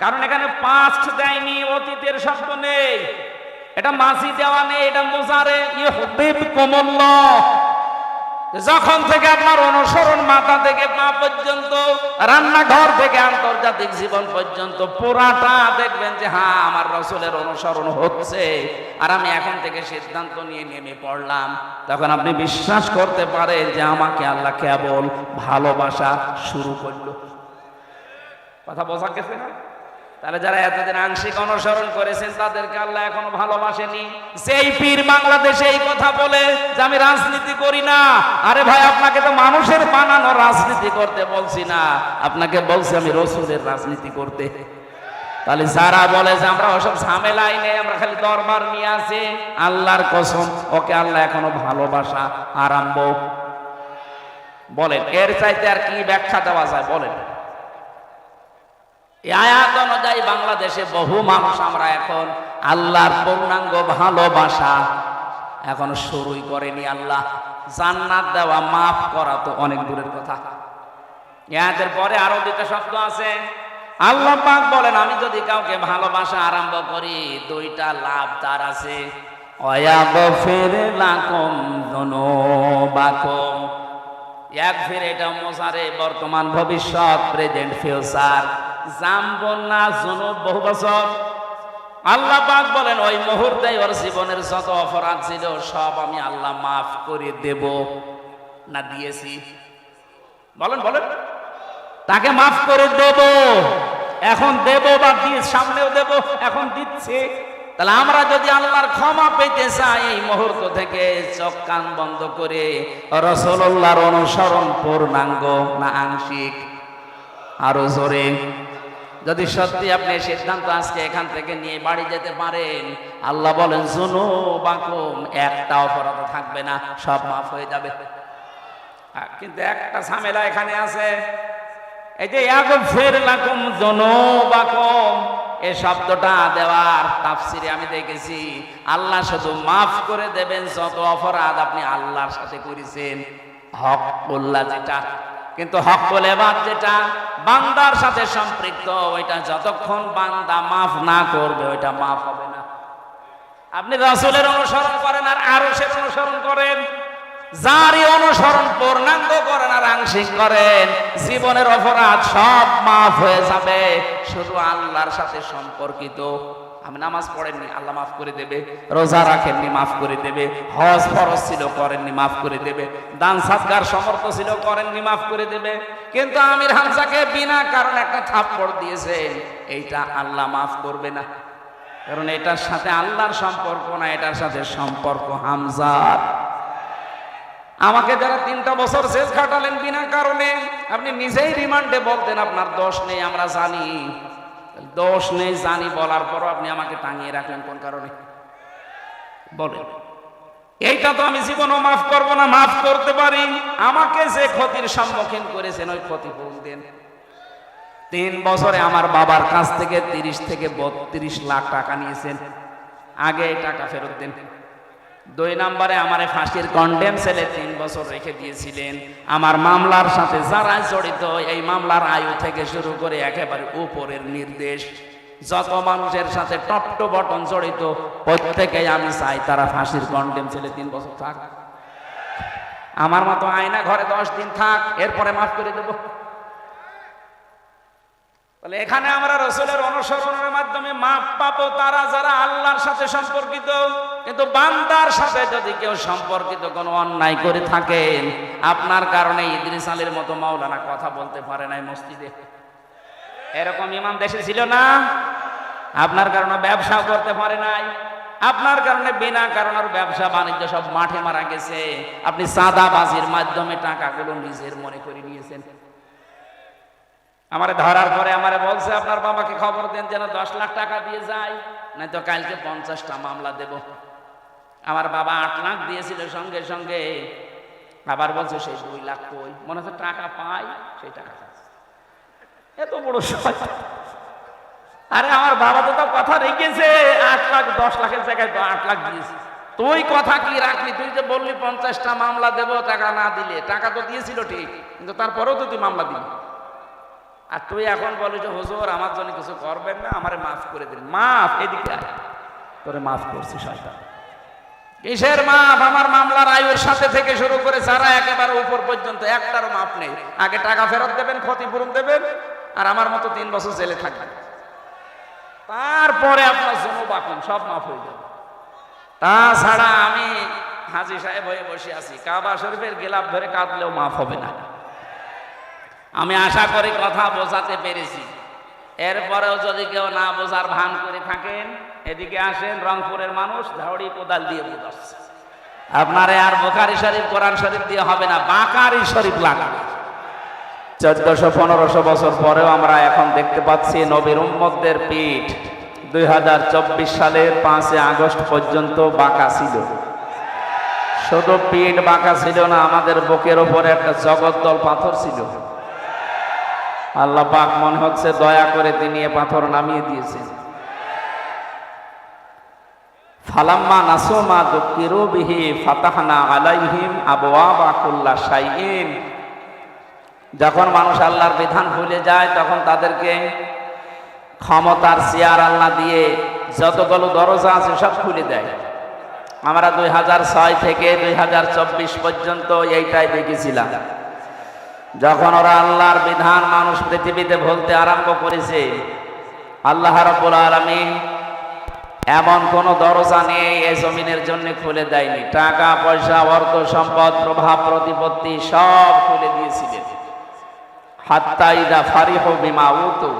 কারণ এখানে পাস্ট দেয়নি, অতীতের শব্দ নেই, এটা মাঝি দেওয়া নেই, এটা মুজারে। ইউহিব্বুকুমুল্লাহ, যখন থেকে আপনার অনুসরণ মাথা থেকে পা পর্যন্ত, রান্নাঘর থেকে আন্তর্জাতিক জীবন পর্যন্ত পুরাটা দেখবেন যে হ্যাঁ আমার রাসূলের অনুসরণ হচ্ছে, আর আমি এখন থেকে সিদ্ধান্ত নিয়ে নেমে পড়লাম, তখন আপনি বিশ্বাস করতে পারেন যে আমাকে আল্লাহ কেবল ভালোবাসা শুরু করলো। কথা বোঝা গেছে না? তাহলে যারা এতদিন আংশিক অনুসরণ করেছেন তাদেরকে আল্লাহ এখনো ভালোবাসেনি। সেই পীর বাংলাদেশে এই কথা বলে যে আমি রাজনীতি করি না, আরে ভাই আপনাকে তো মানুষের বানানো রাজনীতি করতে বলছি না, আপনাকে বলছি আমি রাসূলের রাজনীতি করতে। তাহলে যারা বলে যে আমরা ওসব ঝামেলাই নেই, আমরা খালি দরবার নিয়ে আসি, আল্লাহর কসম ওকে আল্লাহ এখনো ভালোবাসা আরম্ভ। বলেন এর চাইতে আর কি ব্যাখ্যা দেওয়া যায়? বলেন। এই আয়াত অনুযায়ী বাংলাদেশে বহু মানুষ আমরা এখন আল্লাহর পূর্ণাঙ্গ ভালোবাসা এখন শুরুই করেনি। আল্লাহ জান্নাত দেওয়া, মাফ করা তো অনেক দূরের কথা। আয়াতের পরে আরো 2টা শব্দ আছে। আল্লাহ পাক বলেন আমি যদি কাউকে ভালোবাসা আরম্ভ করি 2টা লাভ তার আছে। ওয়াগফির লাকুম যুনুবাকুম, ইয়াগফির এটা মুজারে, বর্তমান, ভবিষ্যৎ, প্রেজেন্ট, ফিউচার। জামবন না যুনুব বহু বছর। আল্লাহ পাক বলেন ওই মুহূর্তে ওর জীবনের যত অপরাধ ছিল সব আমি আল্লাহ মাফ করে দেব না দিয়েছি? বলেন বলেন। তাকে মাফ করে দেব, এখন দেব বা দিয়ে সামনেও দেব, এখন দিচ্ছে। তাহলে আমরা যদি আল্লাহর ক্ষমা পেতে চাই এই মুহূর্ত থেকে চোখ কান বন্ধ করে রাসূলুল্লাহর অনুসরণ পূর্ণাঙ্গ না আংশিক? আরো জোরে। যদি সত্যি আপনি সিদ্ধান্ত আজকে এখান থেকে নিয়ে বাড়ি যেতে পারেন, আল্লাহ বলেন যুনুবাকুম, একটা অপরাধ থাকবে না, সব মাফ হয়ে যাবে। কিন্তু একটা ঝামেলা এখানে আছে, এই যে ইয়াগফির লাকুম যুনুবাকুম, এই শব্দটা দেওয়ার তাফসিরে আমি দেখেছি আল্লাহ শুধু মাফ করে দেবেন যত অপরাধ আপনি আল্লাহর সাথে করেছেন, হকুল্লাহ যেটা। কিন্তু হকুল ইবাদ যেটা বান্দার সাথে সম্পৃক্ত, ওইটা যতক্ষণ বান্দা মাফ না করবে ওইটা মাফ হবে না। আপনি রাসূলের অনুসরণ করেন আর আরশের অনুসরণ করেন, যারই অনুসরণ পূর্ণাঙ্গ করেন আর আংশিক করেন, জীবনের অপরাধ সব মাফ হয়ে যাবে। শুধু আল্লাহর সাথে সম্পর্কিত, আমি নামাজ পড়েননি, আল্লাহ মাফ করে দেবে। রোজা রাখেননি, মাফ করে দেবে। হজ ফরজ ছিল, করেননি, মাফ করে দেবে। দান সাদকার সমর্থ ছিল, করেননি, মাফ করে দেবে। কিন্তু আমির হামজাকে বিনা কারণে একটা থাপ্পড় দিয়েছেন, এইটা আল্লাহ মাফ করবে না, কারণ এটার সাথে আল্লাহর সম্পর্ক না, এটার সাথে সম্পর্ক হামজার। আমাকে যারা 3টা বছর জেল খাটালেন বিনা কারণে, আপনি নিজেই রিমান্ডে বলতেন আপনার দোষ নেই, আমরা জানি দোষ নেই, জানি বলার পরও আপনি আমাকে টাঙিয়ে রাখলেন কোন কারণে বলেন? এইটা তো আমি জীবনও মাফ করব না। মাফ করতে পারি আমাকে যে ক্ষতির সম্মুখীন করেছেন ওই ক্ষতিপূরণ দেন। 3 বছরে আমার বাবার কাছ থেকে 30 থেকে 32 লাখ টাকা নিয়েছেন, আগে এই টাকা ফেরত দেন। 2 নম্বরে আমারে ফাঁসির কন্ডেম সেলে 3 বছর রেখে দিয়েছিলেন। আমার মামলার সাথে যারা জড়িত, এই মামলার আয়ু থেকে শুরু করে একেবারে উপরের নির্দেশ, যত মানুষের সাথে টপ টু বটন জড়িত, প্রত্যেকেই আমি চাই তারা ফাঁসির কন্ডেম সেলে 3 বছর থাক। আমার মতো আয়না ঘরে 10 দিন থাক, এরপরে মাফ করে দেব। বলে এখানে আমরা রাসূলের অনুসরণের মাধ্যমে মাফ পাবো তারা যারা আল্লাহর সাথে সম্পর্কিত। কিন্তু বান্দার সাথে যদি কেউ সম্পর্কিত কোনো অন্যায় করে থাকেন, আপনার কারণে ইদ্রিস আলীর মতো মাওলানা কথা বলতে পারে নাই মসজিদে, এরকম ইমাম দেশে ছিল না? আপনার কারণে ব্যবসাও করতে পারে নাই, আপনার কারণে বিনা কারণের ব্যবসা বাণিজ্য সব মাঠে মারা গেছে। আপনি চাঁদাবাজির মাধ্যমে টাকাগুলো নিজের মনে করে নিয়েছেন। আমারে ধরার পরে আমারে বলছে আপনার বাবাকে খবর দেন যেন 10 লাখ টাকা দিয়ে যায়, নাই তো কালকে 50টা মামলা দেব। আমার বাবা 8 লাখ দিয়েছিল সঙ্গে সঙ্গে, আবার বলছে সেই 2 লাখ কই, মনে হচ্ছে টাকা পাই সেই টাকা খাচ্ছে। এত বড় শয়তান! আরে আমার বাবা তো কথা রেখেছে, 8 লাখ 10 লাখের জায়গায় তো 8 লাখ দিয়েছে। তুই কথা কি রাখলি? তুই যে বললি 50টা মামলা দেব, টাকা না দিলে। টাকা তো দিয়েছিল ঠিক, কিন্তু তারপরেও তো তুই মামলা দিলি। আর তুই এখন বলি যে হুজুর আমার জন্য কিছু করবেন না, আমারে মাফ করে দিন। মাফ? এদিকে তোরে মাফ করছি শয়তান। কিসের মাফ? আমার মামলার আয়ুর সাথে থেকে শুরু করে যারা একেবারে উপর পর্যন্ত একটারও মাফ নেই। আগে টাকা ফেরত দেবেন, ক্ষতিপূরণ দেবেন, আর আমার মতো 3 বছর জেলে থাকবেন, তারপরে আপনার যুনুবাকুম সব মাফ হয়ে যাবে। তাছাড়া আমি হাজী সাহেব হয়ে বসে আছি, কাবা শরীফের গেলাপ ধরে কাঁদলেও মাফ হবে না। আমি আশা করি কথা বোঝাতে পেরেছি। এরপরেও যদি কেউ না বোঝার ভান করে থাকেন, এদিকে আসেন, রংপুরের মানুষ ঝাড়ি কোদাল দিয়ে বোঝাচ্ছে। আপনারে আর বুখারী শরীফ কোরআন শরীফ দিয়ে হবে না, বাকারি শরীফ লাগবে। 1400-1500 বছর পরেও আমরা এখন দেখতে পাচ্ছি নবীর উম্মতদের পিঠ 2024 সালের 5 আগস্ট পর্যন্ত বাঁকা ছিল। শুধু পিঠ বাঁকা ছিল না, আমাদের বুকের উপরে একটা জগদ্দল পাথর ছিল। আল্লাহ পাক মনে হচ্ছে দয়া করে তিনি এ পাথর নামিয়ে দিয়েছেন। ফালাম্মা নাসু মা যুকিরু বিহি ফাতাহনা আলাইহিম আবওয়াবা কুল্লা শাইইন। যখন মানুষ আল্লাহর বিধান ভুলে যায়, তখন তাদেরকে ক্ষমতার চেয়ার আল্লাহ দিয়ে যতগুলো দরজা আছে সব খুলে দেয়। আমরা 2006 থেকে 2024 পর্যন্ত এইটাই দেখেছিলাম। যখন ওরা আল্লাহর বিধান মানুষ পৃথিবীতে বলতে আরম্ভ করেছে, আল্লাহ রাব্বুল আলামিন এমন কোন দরজা নেই এই জমিনের জন্য খুলে দেয়নি। টাকা পয়সা, অর্থ সম্পদ, প্রভাব প্রতিপত্তি সব খুলে দিয়েছিলেন। হাত্তা ইদা ফারিহু বিমা উতু,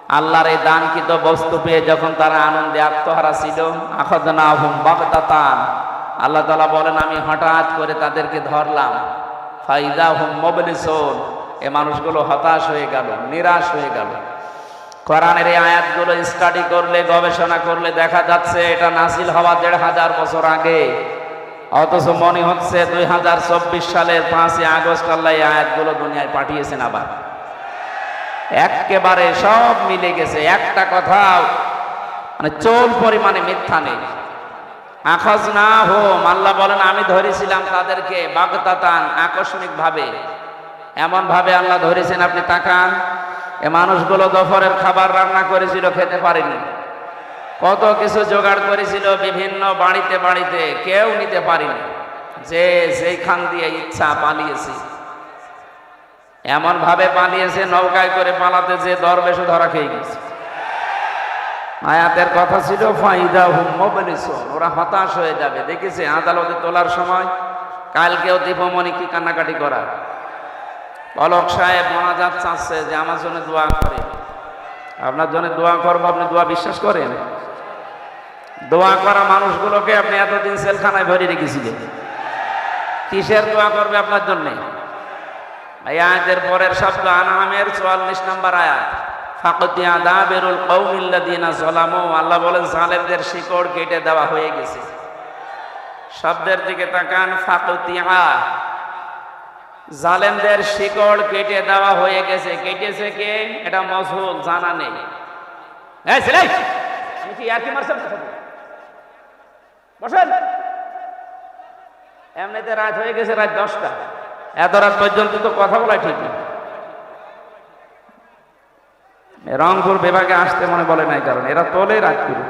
আল্লাহর এই দানকৃত বস্তু পেয়ে যখন তারা আনন্দে আত্মহারা ছিল, আখাযনাহুম বাগতাতান, আল্লাহ তাআলা বলেন আমি হঠাৎ করে তাদেরকে ধরলাম। ফাইযা হুম মুবলিসুন, এ মানুষগুলো হতাশ হয়ে গেল, নিরাশ হয়ে গেল। কোরআনের এই আয়াতগুলো স্টাডি করলে, গবেষণা করলে দেখা যাচ্ছে এটা নাজিল হওয়া ১৫০০ বছর আগে, অথচ মনে হচ্ছে ২০২৪ সালের ৫ই আগস্ট আল্লাহ এই আয়াতগুলো দুনিয়ায় পাঠিয়েছেন। আবার একেবারে সব মিলে গেছে, একটা কথাও মানে চোল পরিমাণে মিথ্যা নেই। আখাযনাহুম, আল্লাহ বলেন আমি ধরেছিলাম তাদেরকে বাগতাতান, আকস্মিক ভাবে। এমন ভাবে আল্লাহ ধরেছেন, আপনি তাকান, এ মানুষগুলো দুপুরের খাবার রান্না করেছিল, খেতে পারেনি। কত কিছু জোগাড় করেছিল বিভিন্ন বাড়িতে বাড়িতে, কেউ নিতে পারেনি। যে যেখান দিয়ে ইচ্ছা পালিয়েছে, এমন ভাবে পালিয়েছে নৌকায় করে পালাতে যে দরবেশও ধরা খেয়ে গেছে। আয়াতের কথা ছিল ফাইদা হুম মুবলিসুন, ওরা হতাশ হয়ে যাবে। দেখেছে আদালতে তোলার সময় কালকেও দীপমণি কি কান্নাকাটি করা। পলক সাহেব মোনাজাত চাচ্ছে যে আমার জন্য দোয়া করে, আপনার জন্য দোয়া করবো, আপনি দোয়া বিশ্বাস করেন? দোয়া করা মানুষগুলোকে আপনি এতদিন সেলখানায় ভরে রেখেছিলেন, কিসের দোয়া করবে আপনার জন্যে? এই আয়াতের পরের শব্দ আনআমের ৪৪ নম্বর আয়াত, ফাকতিয়া দাবিরুল কওমিল্লাযিনা যালামু, আল্লাহ বলেন জালেমদের শিকড় কেটে দেওয়া হয়ে গেছে। শব্দের দিকে তাকান, ফাকতিয়া, জালেমদের শিকড় কেটে দেওয়া হয়ে গেছে। কেটেছে কে? এটা মজহুল, জানা নেই। এই ছেলে, আমি কি আর কি মারছেন? বসেন। এমনিতে রাত হয়ে গেছে, রাত 10টা, এত রাত পর্যন্ত তো কথা বলা ঠিক না। রংপুর বিভাগে আসতে মনে বলে নাই, কারণ এরা তোলে রাত করে।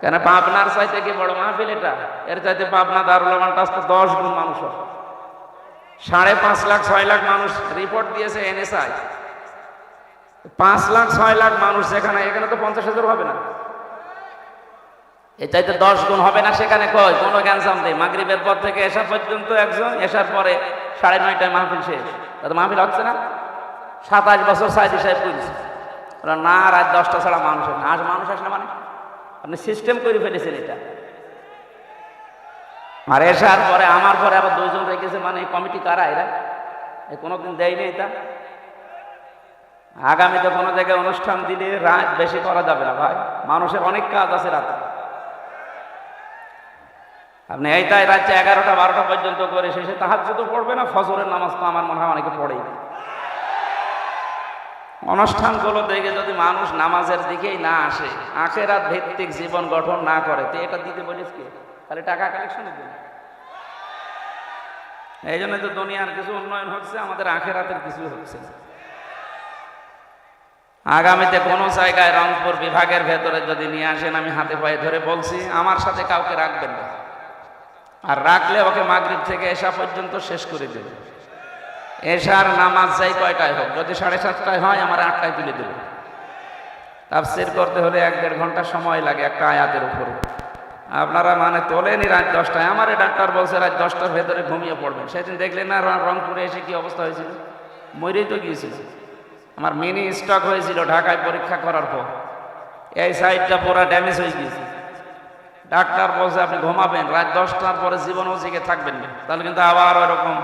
কেন পাবনার চাইতে কি বড় মাহফিল এটা? এর চাইতে পাবনা দারুল আমানত আসতে 10 গুণ মানুষ হয়। 5.5 লাখ 6 লাখ মানুষ রিপোর্ট দিয়েছে এনএসআই। 5 লাখ 6 লাখ মানুষ যেখানে, এখানে তো 50,000 হবে না। এর চাইতে 10 গুণ হবে না সেখানে। কয় কোনো গ্যাঞ্জাম নেই, মাগরিবের পর থেকে এশা পর্যন্ত একজন, এশার পরে 9:30টায় মাহফিল শেষ। তাতে মাহফিল হচ্ছে না? 27 বছর সাইদি সাহেব বলছে ওরা না, রাত 10টা ছাড়া মানুষ আসে না। আজ মানুষ আসে না মানে আপনি সিস্টেম করে ফেলেছেন এটা। আর এসার পরে আমার পরে আবার 2 জন রেখেছে, মানে এই কমিটি কারা? এরা কোনোদিন দেয়নি এটা। আগামীতে কোনো জায়গায় অনুষ্ঠান দিলে রাত বেশি করা যাবে না ভাই, মানুষের অনেক কাজ আছে রাতে। আপনি এইটাই রাত্রে 11টা 12টা পর্যন্ত করে শেষে তাহাজ্জুদ পড়বে না, ফজরের নামাজ তো আমার মনে হয় অনেকে পড়েই না। অনুষ্ঠানগুলো দেখে যদি মানুষ নামাজের দিকেই না আসে, আখেরাত ভিত্তিক জীবন গঠন না করে, তো এটা দিতে বলিস কি? খালি টাকা কালেকশনের জন্য। এই জন্য তো দুনিয়ার কিছু উন্নয়ন হচ্ছে, আমাদের আখেরাতের কিছু হচ্ছে না। আগামীতে কোনো জায়গায় রংপুর বিভাগের ভেতরে যদি নিয়ে আসেন, আমি হাতে পায়ে ধরে বলছি আমার সাথে কাউকে রাখবেন না। আর রাখলে ওকে মাগরিব থেকে এশা পর্যন্ত শেষ করে দেবে। এশার নামাজ যাই কয়টায় হোক, যদি 7:30টায় হয় আমার 8টায় তুলে দেবে। তাফসীর করতে হলে 1-1.5 ঘন্টা সময় লাগে একটা আয়াতের উপরে। আপনারা মানে তোলেনি রাত 10টায়। আমারে ডাক্তার বলছে রাত 10টার ভেতরে ঘুমিয়ে পড়বেন। সেদিন দেখলেন না রংপুরে এসে কি অবস্থা হয়েছিল? মরেই তো গিয়েছিল। আমার মিনি স্টক হয়েছিল ঢাকায় পরীক্ষা করার পর, এই সাইডটা পুরো ড্যামেজ হয়ে গিয়েছে। ডাক্তার বলছে আপনি ঘুমাবেন, রাত 10টার পরে জীবনও জেগে থাকবেন না, তাহলে কিন্তু আবার ওরকম।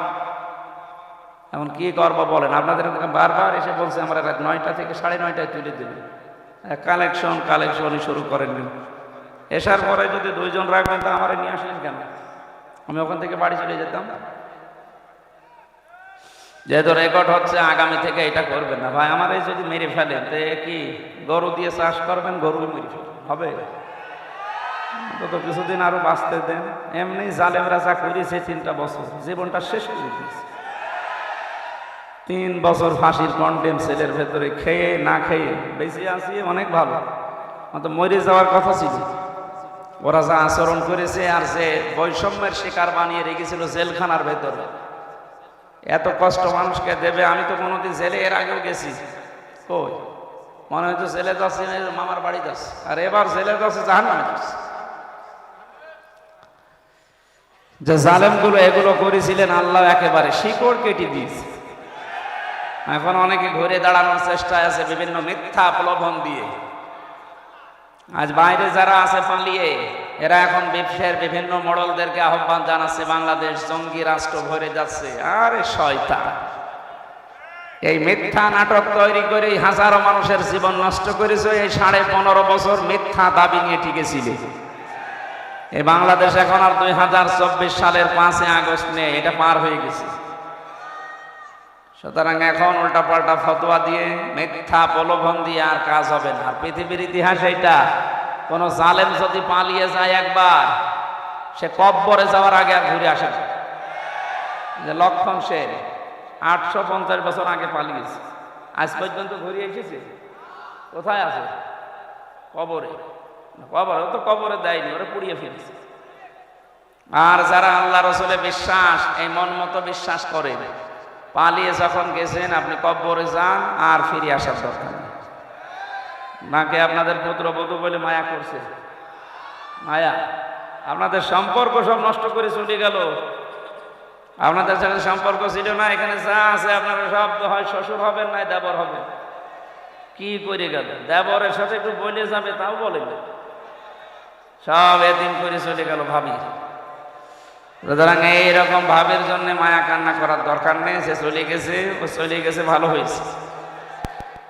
এখন কি করবো বলেন? আপনাদের বারবার এসে বলছে আমরা রাত 9টা থেকে 9:30টায় তুলে দেবেন। কালেকশনই শুরু করেননি। এসার পরে যদি 2 জন রাখবেন তা আমার নিয়ে আসলেন কেন? আমি ওখান থেকে বাড়ি চলে যেতাম। যেহেতু রেকর্ড হচ্ছে, আগামী থেকে এটা করবেন না ভাই। আমার এই যদি মেরে ফেলেন তো কি গরু দিয়ে চাষ করবেন? গরু মেরে ফেলেন হবে? তো কিছুদিন আরো বাঁচতে দেন। এমনি জালেমরা যা করেছে 3টা বছর জীবনটা শেষ করে দিয়েছে। 3 বছর ফাঁসির কন্ডেম সেলের ভেতরে খেয়ে না খেয়ে বেঁচে আছি অনেক ভালো, তো মরে যাওয়ার কথা ছিল। ওরা যা আচরণ করেছে, আর যে বৈষম্যের শিকার বানিয়ে রেখেছিল জেলখানার ভেতরে, এত কষ্ট মানুষকে দেবে। আমি তো কোনোদিন জেলে এর আগেও গেছি, কই মনে হয়তো জেলে যাচ্ছে মামার বাড়ি যাচ্ছে, আর এবার জেলে যাচ্ছে জাহান্নামে যাচ্ছে। যে জালেমগুলো এগুলো করেছিলেন, আল্লাহ একেবারে শিকড় কেটে দিয়েছে। এখন অনেকে ঘুরে দাঁড়ানোর চেষ্টায় আছে বিভিন্ন মিথ্যা প্রলোভন দিয়ে। আজ বাইরে যারা আছে পালিয়ে, এরা এখন বিশ্বের বিভিন্ন মডেলদেরকে আহ্বান জানাচ্ছে বাংলাদেশ জঙ্গি রাষ্ট্র ভরে যাচ্ছে। আরে শয়তান, এই মিথ্যা নাটক তৈরি করে হাজারো মানুষের জীবন নষ্ট করেছে। এই 15.5 বছর মিথ্যা দাবি নিয়ে টিকেছিল। এই বাংলাদেশ এখন আর 2024 সালের 5 আগস্ট নেই, এটা পার হয়ে গেছে। সুতরাং এখন উল্টাপাল্টা ফতোয়া দিয়ে মিথ্যা প্রলোভন দিয়ে আর কাজ হবে না। আর পৃথিবীর ইতিহাস এইটা, কোন জালেম যদি পালিয়ে যায় একবার, সে কব্বরে যাওয়ার আগে আর ঘুরে আসে না। যে লক্ষণ সেন 850 বছর আগে পালিয়েছে, আজ পর্যন্ত ঘুরে এসেছে। কোথায় আছে? কবরে। কবরে তো কবরে দেয়নি, ওরা পুড়িয়ে ফেলেছে। আর যারা আল্লাহ রসুলের বিশ্বাস, এই মন মতো বিশ্বাস করে, পালিয়ে যখন গেছেন আপনি কবরে যান, আর ফিরে আসার দরকার নেই। নাকি আপনাদের পুত্রবধূ বলে মায়া করছে? মায়া আপনাদের সম্পর্ক সব নষ্ট করে চলে গেল। আপনাদের সাথে সম্পর্ক ছিল না, এখানে যা আছে আপনারা সব হয় শ্বশুর হবেন না দেবর হবেন। কি করে গেল? দেবরের সাথে একটু বলে যাবে, তাও বলে না, সব এদিন করে চলে গেল ভাবি। সুতরাং এইরকম ভাবের জন্য মায়া কান্না করার দরকার নেই। সে চলে গেছে, ও চলে গেছে, ভালো হয়েছে।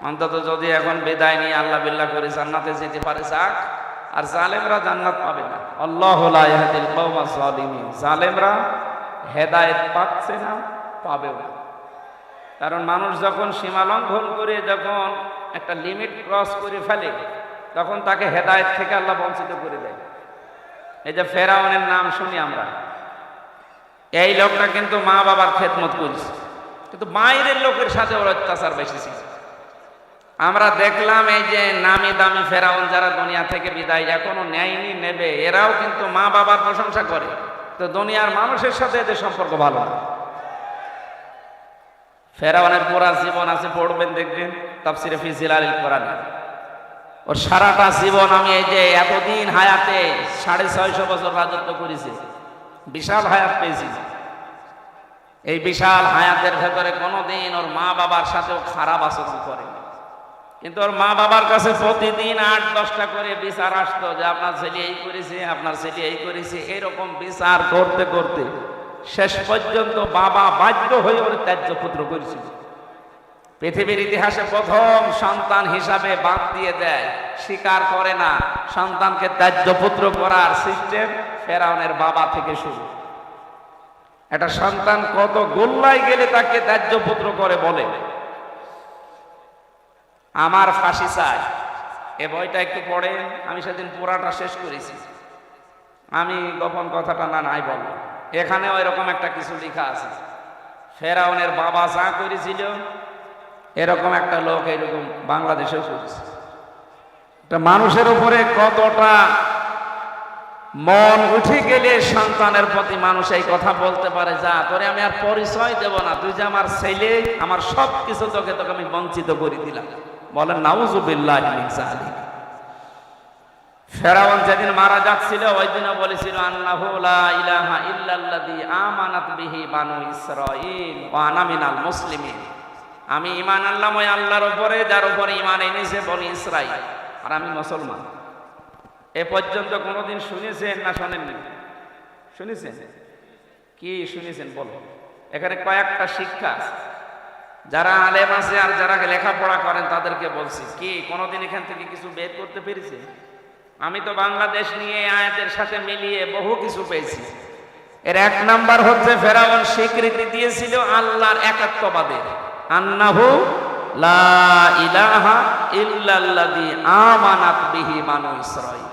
অন্তত যদি এখন বিদায় নিয়ে আল্লাহ বিল্লাহ করে জান্নাতে যেতে পারে যাক। আর জালেমরা জান্নাত পাবে না। আল্লাহু লা ইয়াহদিল কওমাজ জালিমিন। জালেমরা হেদায়েত পাচ্ছে না, পাবেও না। কারণ মানুষ যখন সীমা লঙ্ঘন করে, যখন একটা লিমিট ক্রস করে ফেলে, তখন তাকে হেদায়েত থেকে আল্লাহ বঞ্চিত করে দেয়। এই যে ফেরাউনের নাম শুনি আমরা, এই লোকটা কিন্তু মা বাবার খেদমত করেছে, কিন্তু বাইরের লোকের সাথে ওর অত্যাচার বেশি ছিল। আমরা দেখলাম এই যে নামি দামি ফেরাউন যারা দুনিয়া থেকে বিদায় এখনো নেয়নি, নেবে, এরাও কিন্তু মা বাবার প্রশংসা করে। তো দুনিয়ার মানুষের সাথে এদের সম্পর্ক ভালো না। ফেরাউনের পুরা জীবন আছে, পড়বেন দেখবেন তাফসিরে ফি জিলালিল কোরআন। ওর সারাটা জীবন, আমি এই যে এতদিন হায়াতে 650 বছর রাজত্ব করেছে, বিশাল হায়াত পেয়েছি। এই বিশাল হায়াতের ভেতরে কোনোদিন ওর মা বাবার সাথেও খারাপ আচরণ করে। কিন্তু ওর মা বাবার কাছে প্রতিদিন 8-10টা করে বিচার আসতো যে আপনার ছেলে এই করেছে, আপনার ছেলে এই করেছে। এরকম বিচার করতে করতে শেষ পর্যন্ত বাবা বাধ্য হয়ে ওর ত্যায্য পুত্র করেছিল। পৃথিবীর ইতিহাসে প্রথম সন্তান হিসাবে বাদ দিয়ে দেয়, স্বীকার করে না। সন্তানকে ত্যায্য পুত্র করার সিস্টেম ফেরাউনের বাবা থেকে শুরু। একটা সন্তান কত গোল্লায় গেলে তাকে ত্যায্য পুত্র করে বলে। আমার ফাঁসি চাই, এ বইটা একটু পড়েন। আমি সেদিন পুরাটা শেষ করেছি। আমি গোপন কথাটা না নাই বলবো, এখানেও এরকম একটা কিছু লেখা আছে। ফেরাউনের বাবা যা করেছিল, এরকম একটা লোক এরকম বাংলাদেশেও করেছে। একটা মানুষের উপরে কতটা মন উঠে গেলে সন্তানের প্রতি মানুষ এই কথা বলতে পারে, যা তোরে আমি আর পরিচয় দেব না, তুই যে আমার ছেলে, আমার সব কিছু তোকে আমি বঞ্চিত করে দিলাম। বলেন নাউযুবিল্লাহি মিন যালিক। ফেরাউন যেদিন মারা যাচ্ছিল, ওই দিনও বলেছিল আন্নাহু লা ইলাহা ইল্লাল্লাযী আমানাত বিহি বানু ইসরাঈল ওয়া আনা মিনাল মুসলিমিন। আমি ঈমান আনলাম ওই আল্লাহর উপরে যার উপরে ঈমান এনেছে বনি ইসরাঈল, আর আমি মুসলমান। এ পর্যন্ত কোনোদিন শুনেছেন না শোনেননি? শুনেছেন? কি শুনেছেন বলো? এখানে কয়েকটা শিক্ষা আছে। যারা আলেম আছে আর যারা লেখাপড়া করেন তাদেরকে বলছি, কি কোনোদিন এখান থেকে কিছু বের করতে পেরেছে? আমি তো বাংলাদেশ নিয়ে আয়াতের সাথে মিলিয়ে বহু কিছু পেয়েছি। এর 1 নাম্বার হচ্ছে ফেরাউন স্বীকৃতি দিয়েছিল আল্লাহর একাত্মবাদের। আন্নাহু লা ইলাহা ইল্লাল্লাযী আমানাত বিহি বানু ইসরাঈল।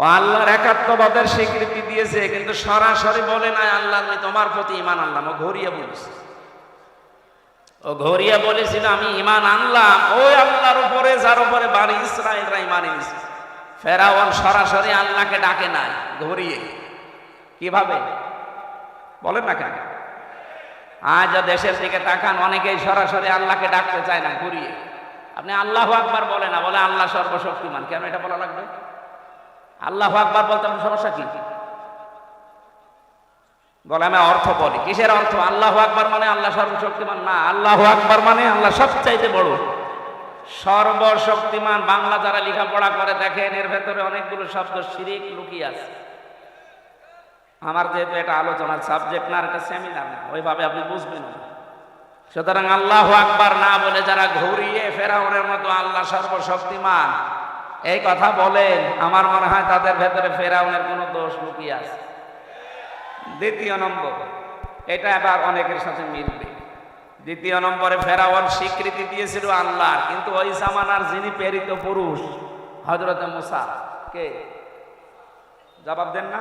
ও আল্লাহর একাত্মবাদের স্বীকৃতি দিয়েছে, কিন্তু সরাসরি বলে না আল্লাহ আমি তোমার প্রতি ঈমান আনলাম। ও ঘুরিয়ে বলেছে, ও ঘুরিয়ে বলেছিল আমি ঈমান আনলাম ওই আল্লাহর উপরে যার উপরে বানি ইসরাঈলরা ঈমান এনেছে। ফেরাউন সরাসরি আল্লাহকে ডাকে নাই, ঘুরিয়ে। কিভাবে বলেন না কেন? আজ দেশের দিকে তাকান, অনেকেই সরাসরি আল্লাহকে ডাকতে চায় না, ঘুরিয়ে। আপনি আল্লাহু আকবার বলে না, বলে আল্লাহ সর্বশক্তিমান। কেন এটা বলা লাগবে? আল্লাহু আকবার বলতে আপনার সমস্যা কি? বলে আমি অর্থ বলি। কিসের অর্থ? আল্লাহু আকবার মানে আল্লাহ সর্বশক্তিমান না, আল্লাহু আকবার মানে আল্লাহ সবচাইতে বড়, সর্বশক্তিমান। বাংলা যারা লেখাপড়া করে দেখেন এর ভেতরে অনেকগুলো শব্দ শিরিক লুকিয়ে আছে। আমার যেহেতু এটা আলোচনার সাবজেক্ট না, এটা সেমিনার না, ওইভাবে আপনি বুঝবেন না। সুতরাং আল্লাহু আকবার না বলে যারা ঘুরিয়ে ফেরাউনের মতো আল্লাহ সর্বশক্তিমান এই কথা বলেন, আমার মনে হয় তাদের ভেতরে ফেরাউনের কোনো দোষ লুকিয়ে আছে। দ্বিতীয় নম্বর, এটা এবার অনেকের সাথে মিলবে। দ্বিতীয় নম্বরে ফেরাউন স্বীকৃতি দিয়েছিল আল্লাহর, কিন্তু ওই জামানার যিনি প্রেরিত পুরুষ হযরত মুসা, কে? জবাব দেন না।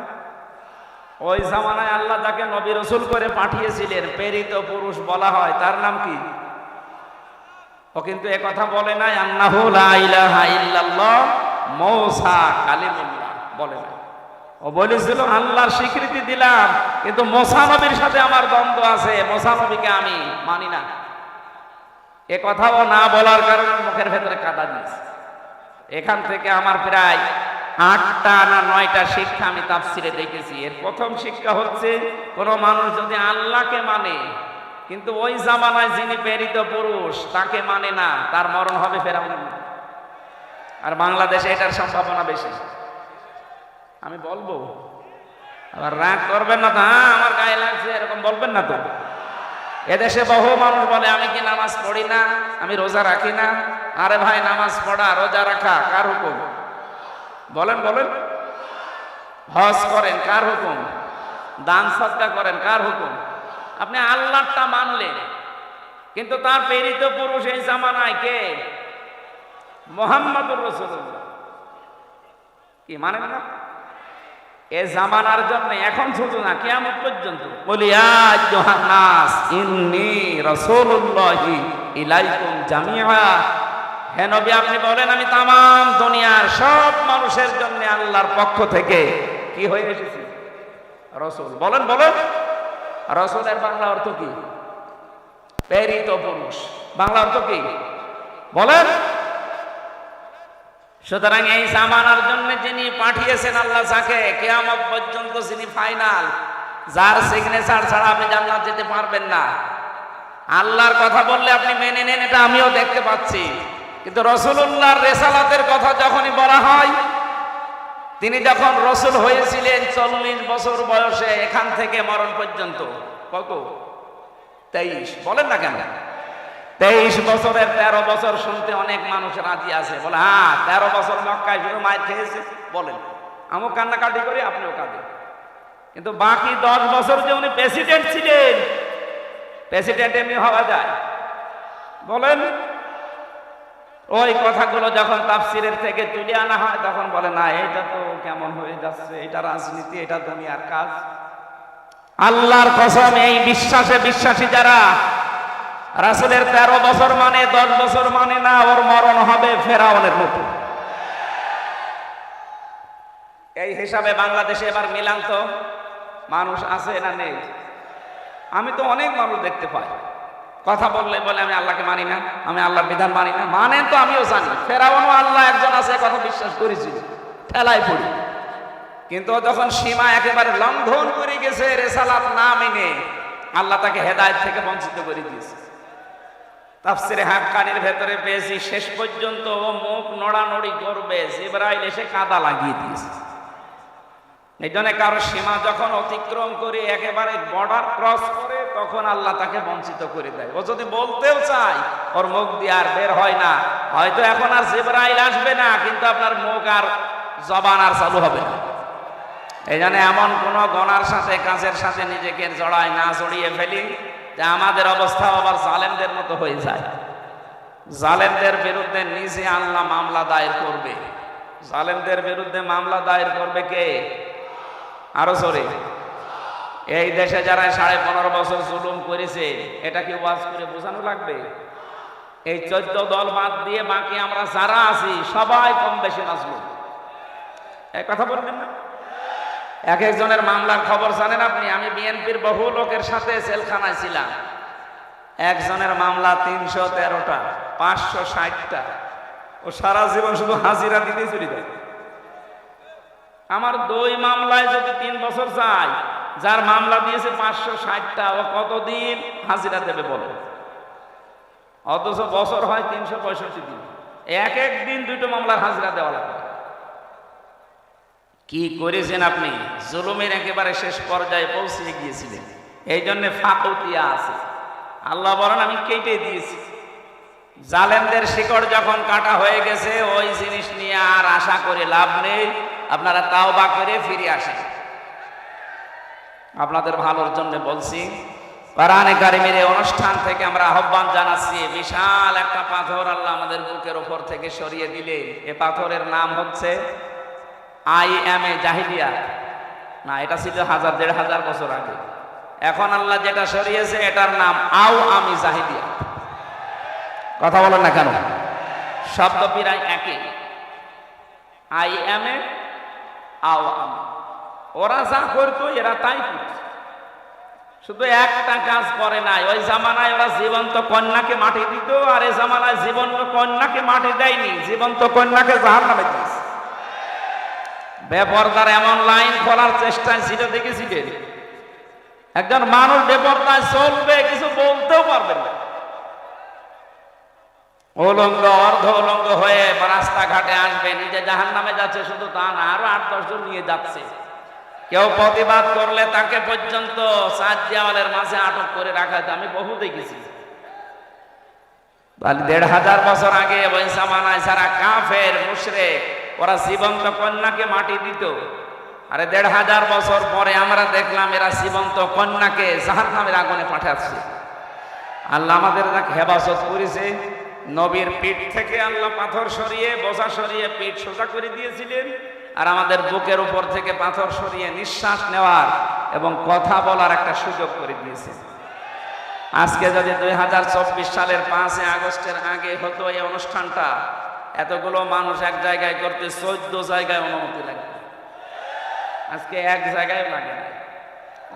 ওই জামানায় আল্লাহ যাকে নবী রাসূল করে পাঠিয়েছিলেন, প্রেরিত পুরুষ বলা হয়, তার নাম কি? ও কিন্তু এ কথা বলে নাই আন্নাহু লা ইলাহা ইল্লাল্লাহ মূসা কালিমুল্লাহ, বলে না। ও বলেছিল আল্লাহর স্বীকৃতি দিলাম, কিন্তু মুসা নবীর সাথে আমার দ্বন্দ্ব আছে, মুসা নবীকে আমি মানি না। এ কথাও না বলার কারণে মুখের ভেতরে কাদা দিয়েছে। এখান থেকে আমার প্রায় 8টা না 9টা শিক্ষা আমি তাফসিরে দেখেছি। এর প্রথম শিক্ষা হচ্ছে, কোন মানুষ যদি আল্লাহকে মানে কিন্তু ওই জামানায় যিনি প্রেরিত পুরুষ তাকে মানে না, তার মরণ হবে ফেরাউনের মতো। আর বাংলাদেশে এটার সম্ভাবনা বেশি। আমি বলবো, আবার রাগ করবেন না তো, হ্যাঁ আমার গায়ে লাগছে এরকম বলবেন না তো। এদেশে বহু মানুষ বলে আমি কি নামাজ পড়ি না, আমি রোজা রাখি না। আরে ভাই, নামাজ পড়া রোজা রাখা কার হুকুম? বলেন বলেন। হজ করেন কার হুকুম? দান সদকা করেন কার হুকুম? আপনি আল্লাহটা মানলেন, কিন্তু তার প্রেরিত পুরুষ এই জামানায় কে? মুহাম্মদুর রাসূলুল্লাহ। কি মানেন না? এ জামানার জন্য এখন শুধু না, কিয়ামত পর্যন্ত বলি ইয়া আইয়ুহান নাস ইন্নী রাসূলুল্লাহি ইলাইকুম জামিআ। হে নবী, আপনি বলেন আমি তামাম দুনিয়ার সব মানুষের জন্য আল্লাহর পক্ষ থেকে কি হয়ে এসেছি? রাসূল। বলেন বলেন। রাসূলের বাংলা অর্থ কি? প্রেরিত পুরুষ। বাংলা অর্থ কি বলেন? সুতরাং এই জামানার জন্য যিনি পাঠিয়েছেন আল্লাহ, যাকে কিয়ামত পর্যন্ত যিনি ফাইনাল, যার সিগনেচার ছাড়া আপনি জান্নাত যেতে পারবেন না। আল্লাহর কথা বললে আপনি মেনে নেন, এটা আমিও দেখতে পাচ্ছি, কিন্তু রাসূলুল্লাহর রিসালাতের কথা যখনই বলা হয়, তিনি যখন রাসূল হয়েছিলেন 40 বছর বয়সে, এখান থেকে মরণ পর্যন্ত কত? 23। বলেন না কেন? 23 বছরের 13 বছর শুনতে অনেক মানুষ রাজি আছে, বলে হ্যাঁ 13 বছর মক্কায় শুধু মায়ের খেয়েছে। বলেন, আমিও কান্নাকাটি করি, আপনিও কাঁদেন, কিন্তু বাকি 10 বছর যে উনি প্রেসিডেন্ট ছিলেন, প্রেসিডেন্ট এমনি হওয়া যায়? বলেন। ওই কথাগুলো যখন তাফসিরের থেকে তুলে আনা হয়, তখন বলে না এটা তো কেমন হয়ে যাচ্ছে, এটা রাজনীতি, এটা দুনিয়ার কাজ। আল্লাহর কসম, এই বিশ্বাসে বিশ্বাসী যারা, রাসূলের 13 বছর মানে 10 বছর মানে না, ওর মরণ হবে ফেরাউনের মতো। এই হিসাবে বাংলাদেশে এবার মিলান তো মানুষ আছে না নেই? আমি তো অনেক মানুষ দেখতে পাই, কথা বললে বলে আমি আল্লাহকে মানি না, আমি আল্লাহর বিধান মানি না। মানেন তো আমিও জানি, ফেরাউনও আল্লাহ একজন আছে কথা বিশ্বাস করেছিল, ঠেলায় পড়ি। কিন্তু যখন সীমা একেবারে লঙ্ঘন করে গেছে, রিসালাত না মেনে, আল্লাহ তাকে হেদায়েত থেকে বঞ্চিত করে দিয়েছে। তাফসিরে হাক্কানির ভেতরে পেয়েছি, শেষ পর্যন্ত ও মুখ নড়ানড়ি করবে, জিবরাইল এসে কাদা লাগিয়ে দিয়েছে। এই জন্য কারো সীমা যখন অতিক্রম করে একেবারে বর্ডার ক্রস করে, তখন আল্লাহ তাকে বঞ্চিত করে দেয়। ও যদি বলতেও চায়, ওর মুখ দিয়ে আর বের হয় না। হয়তো এখন আর জিবরাইল আসবে না, কিন্তু আপনার মুখ আর জবান আর চালু হবে না। এই জন্য এমন কোন গনার সাথে, কাজের সাথে নিজেকে জড়ায় না, জড়িয়ে ফেলি যে আমাদের অবস্থা আবার জালেমদের মতো হয়ে যায়। জালেমদের বিরুদ্ধে নিজে আল্লাহ মামলা দায়ের করবে। জালেমদের বিরুদ্ধে মামলা দায়ের করবে কে? আরো জোরে। এই দেশে যারা 15.5 বছর জুলুম করেছে, এটা কি ওয়াজ করে বোঝানো লাগবে? এই 14 দল বাদ দিয়ে বাকি আমরা যারা আছি সবাই কম বেশি মাজলুম। এই কথা বলবেন না? এক একজনের মামলার খবর জানেন আপনি? আমি বিএনপির বহু লোকের সাথে জেলখানায় ছিলাম। একজনের মামলা 313টা, 560টা। ও সারা জীবন শুধু হাজিরা দিতেই চলে যায়। আমার 2 মামলায় যদি 3 বছর যায়, যার মামলা দিয়েছে 560টা, ও কতদিন হাজিরা দেবে বলে? অথচ বছর হয় 365 দিন, এক এক দিন দুটো মামলার হাজিরা দেওয়া লাগে। কি করেছেন আপনি? জুলুমের একেবারে শেষ পর্যায়ে পৌঁছে গিয়েছিলেন, এই জন্য ফাকতিয়া আছে। আল্লাহ বলেন আমি কেটে দিয়েছি। জালেমদের শিকড় যখন কাটা হয়ে গেছে, ওই জিনিস নিয়ে আর আশা করে লাভ নেই। আপনারা তাওবা করে ফিরে আসেন। আপনাদের ভালোর জন্য বলছি। কোরআনে কারিমের এই অনুষ্ঠান থেকে আমরা আহ্বান জানাচ্ছি, বিশাল একটা পাথর আল্লাহ আমাদের বুকের উপর থেকে সরিয়ে দিলেন। এ পাথরের নাম হচ্ছে IMA জাহিলিয়া। না, এটা ছিল 1000-1500 বছর আগে। এখন আল্লাহ যেটা সরিয়েছে এটার নাম আওয়ামী জাহিলিয়া। কথা বলেন না কেন? শব্দ প্রায় একই, IMA আওয়ামী। ওরা যা করতো এরা তাই করতো, শুধু একটা কাজ করে নাই। ওই জামানায় ওরা জীবন্ত কন্যাকে মাটি দিত, আর এই জামানায় জীবন্ত কন্যাকে মাটি দেয়নি, জীবন্ত কন্যাকে জাহান্নামে দিয়েছে। বেপরদার এমন লাইন খোলার চেষ্টায় ছিল, দেখেছিলেন? একজন মানুষ বেপরদায় চলবে, কিছু বলতেও পারবে না, উলঙ্গ অর্ধ উলঙ্গ হয়ে রাস্তাঘাটে আসবে, নিজে জাহান্নামে যাচ্ছে। শুধু তা না, আরো 8-10 জন নিয়ে যাচ্ছে। কেউ প্রতিবাদ করলে তাকে পর্যন্ত 4 দেওয়ালের মাঝে আটক করে রাখা হতো। আমি বহু দেখেছি। 1500 বছর আগে ওই জামানায় যারা কাফের মুশরিক, ওরা জীবন্ত কন্যাকে মাটি দিত। আরে 1500 বছর পরে আমরা দেখলাম এরা জীবন্ত কন্যাকে জাহান্নামের আগুনে পাঠাচ্ছে। আল্লাহ আমাদের যাকে হেফাজত করেছে। নবীর পিঠ থেকে আল্লাহ পাথর সরিয়ে, বোঝা সরিয়ে পিঠ সোজা করে দিয়েছিলেন, আর আমাদের বুকের উপর থেকে পাথর সরিয়ে নিঃশ্বাস নেওয়ার এবং কথা বলার একটা সুযোগ করে দিয়েছে। আজকে যদি 2024 সালের 5 আগস্টের আগে হতো এই অনুষ্ঠানটা, এতগুলো মানুষ এক জায়গায় করতে 14 জায়গায় অনুমতি লাগবে। আজকে এক জায়গায় লাগে না।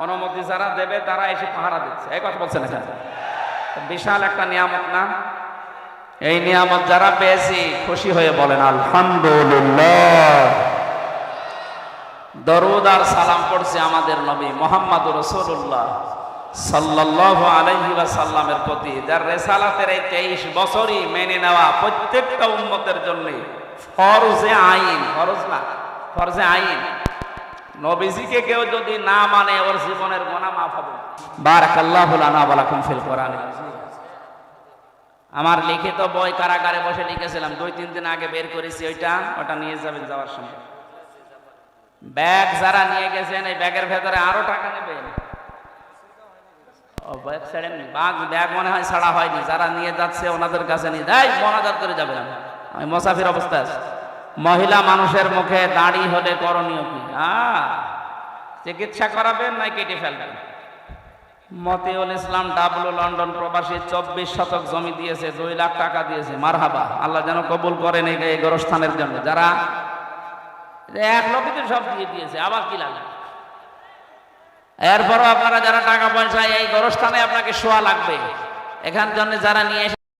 অনুমতি যারা দেবে তারা এসে পাহারা দিচ্ছে। এই কথা বলছেন না? বিশাল একটা নিয়ামত না? এই নিয়ামত যারা পেয়েছি খুশি হয়ে বলেন আলহামদুলিল্লাহ। দরুদ আর সালাম পড়ছে আমাদের নবী মুহাম্মদুর রাসূলুল্লাহ সাল্লাল্লাহু আলাইহি ওয়াসাল্লামের প্রতি, যার রিসালাতের এই 23 বছরই মেনে নেওয়া প্রত্যেকটা উম্মতের জন্য ফরজে আইন। ফরজ না, ফরজে আইন। নবীজিকে কেউ যদি না মানে ওর জীবনের গুনাহ মাফ হবে। বারাকাল্লাহু লানা ওয়া লাকুম ফিল কোরআন। আমার লিখিত বই কারাগারে বসে লিখেছিলাম, 2-3 দিন আগে বের করেছি। ওটা নিয়ে যাবেন যাওয়ার সময়। ব্যাগ যারা নিয়ে গেছেন, এই ব্যাগের ভেতরে আরো টাকা নেবেন। ও ব্যাগ ছাড়েননি? ব্যাগ মনে হয় ছাড়া হয়নি। যারা নিয়ে যাচ্ছে ওনাদের কাছে নিয়ে যাই, মোনাজাত করে যাবেন। আমি মুসাফির অবস্থায় আছি। মহিলা মানুষের মুখে দাড়ি হলে করণীয় কি? চিকিৎসা করাবেন না কেটে ফেলবেন? মতিউল ইসলাম ডাবলু লন্ডন প্রবাসী 24 শতক জমি দিয়েছে, 2 লাখ টাকা দিয়েছে। মারহাবা, আল্লাহ যেন কবুল করেন এই গোরস্থানের জন্য। যারা 1 লক্ষে সব দিয়ে দিয়েছে, আবার কি লাগে? এরপরও আপনারা যারা টাকা পয়সা এই গোরস্থানে আপনাকে শোয়া লাগবে, এখান জন্য যারা নিয়ে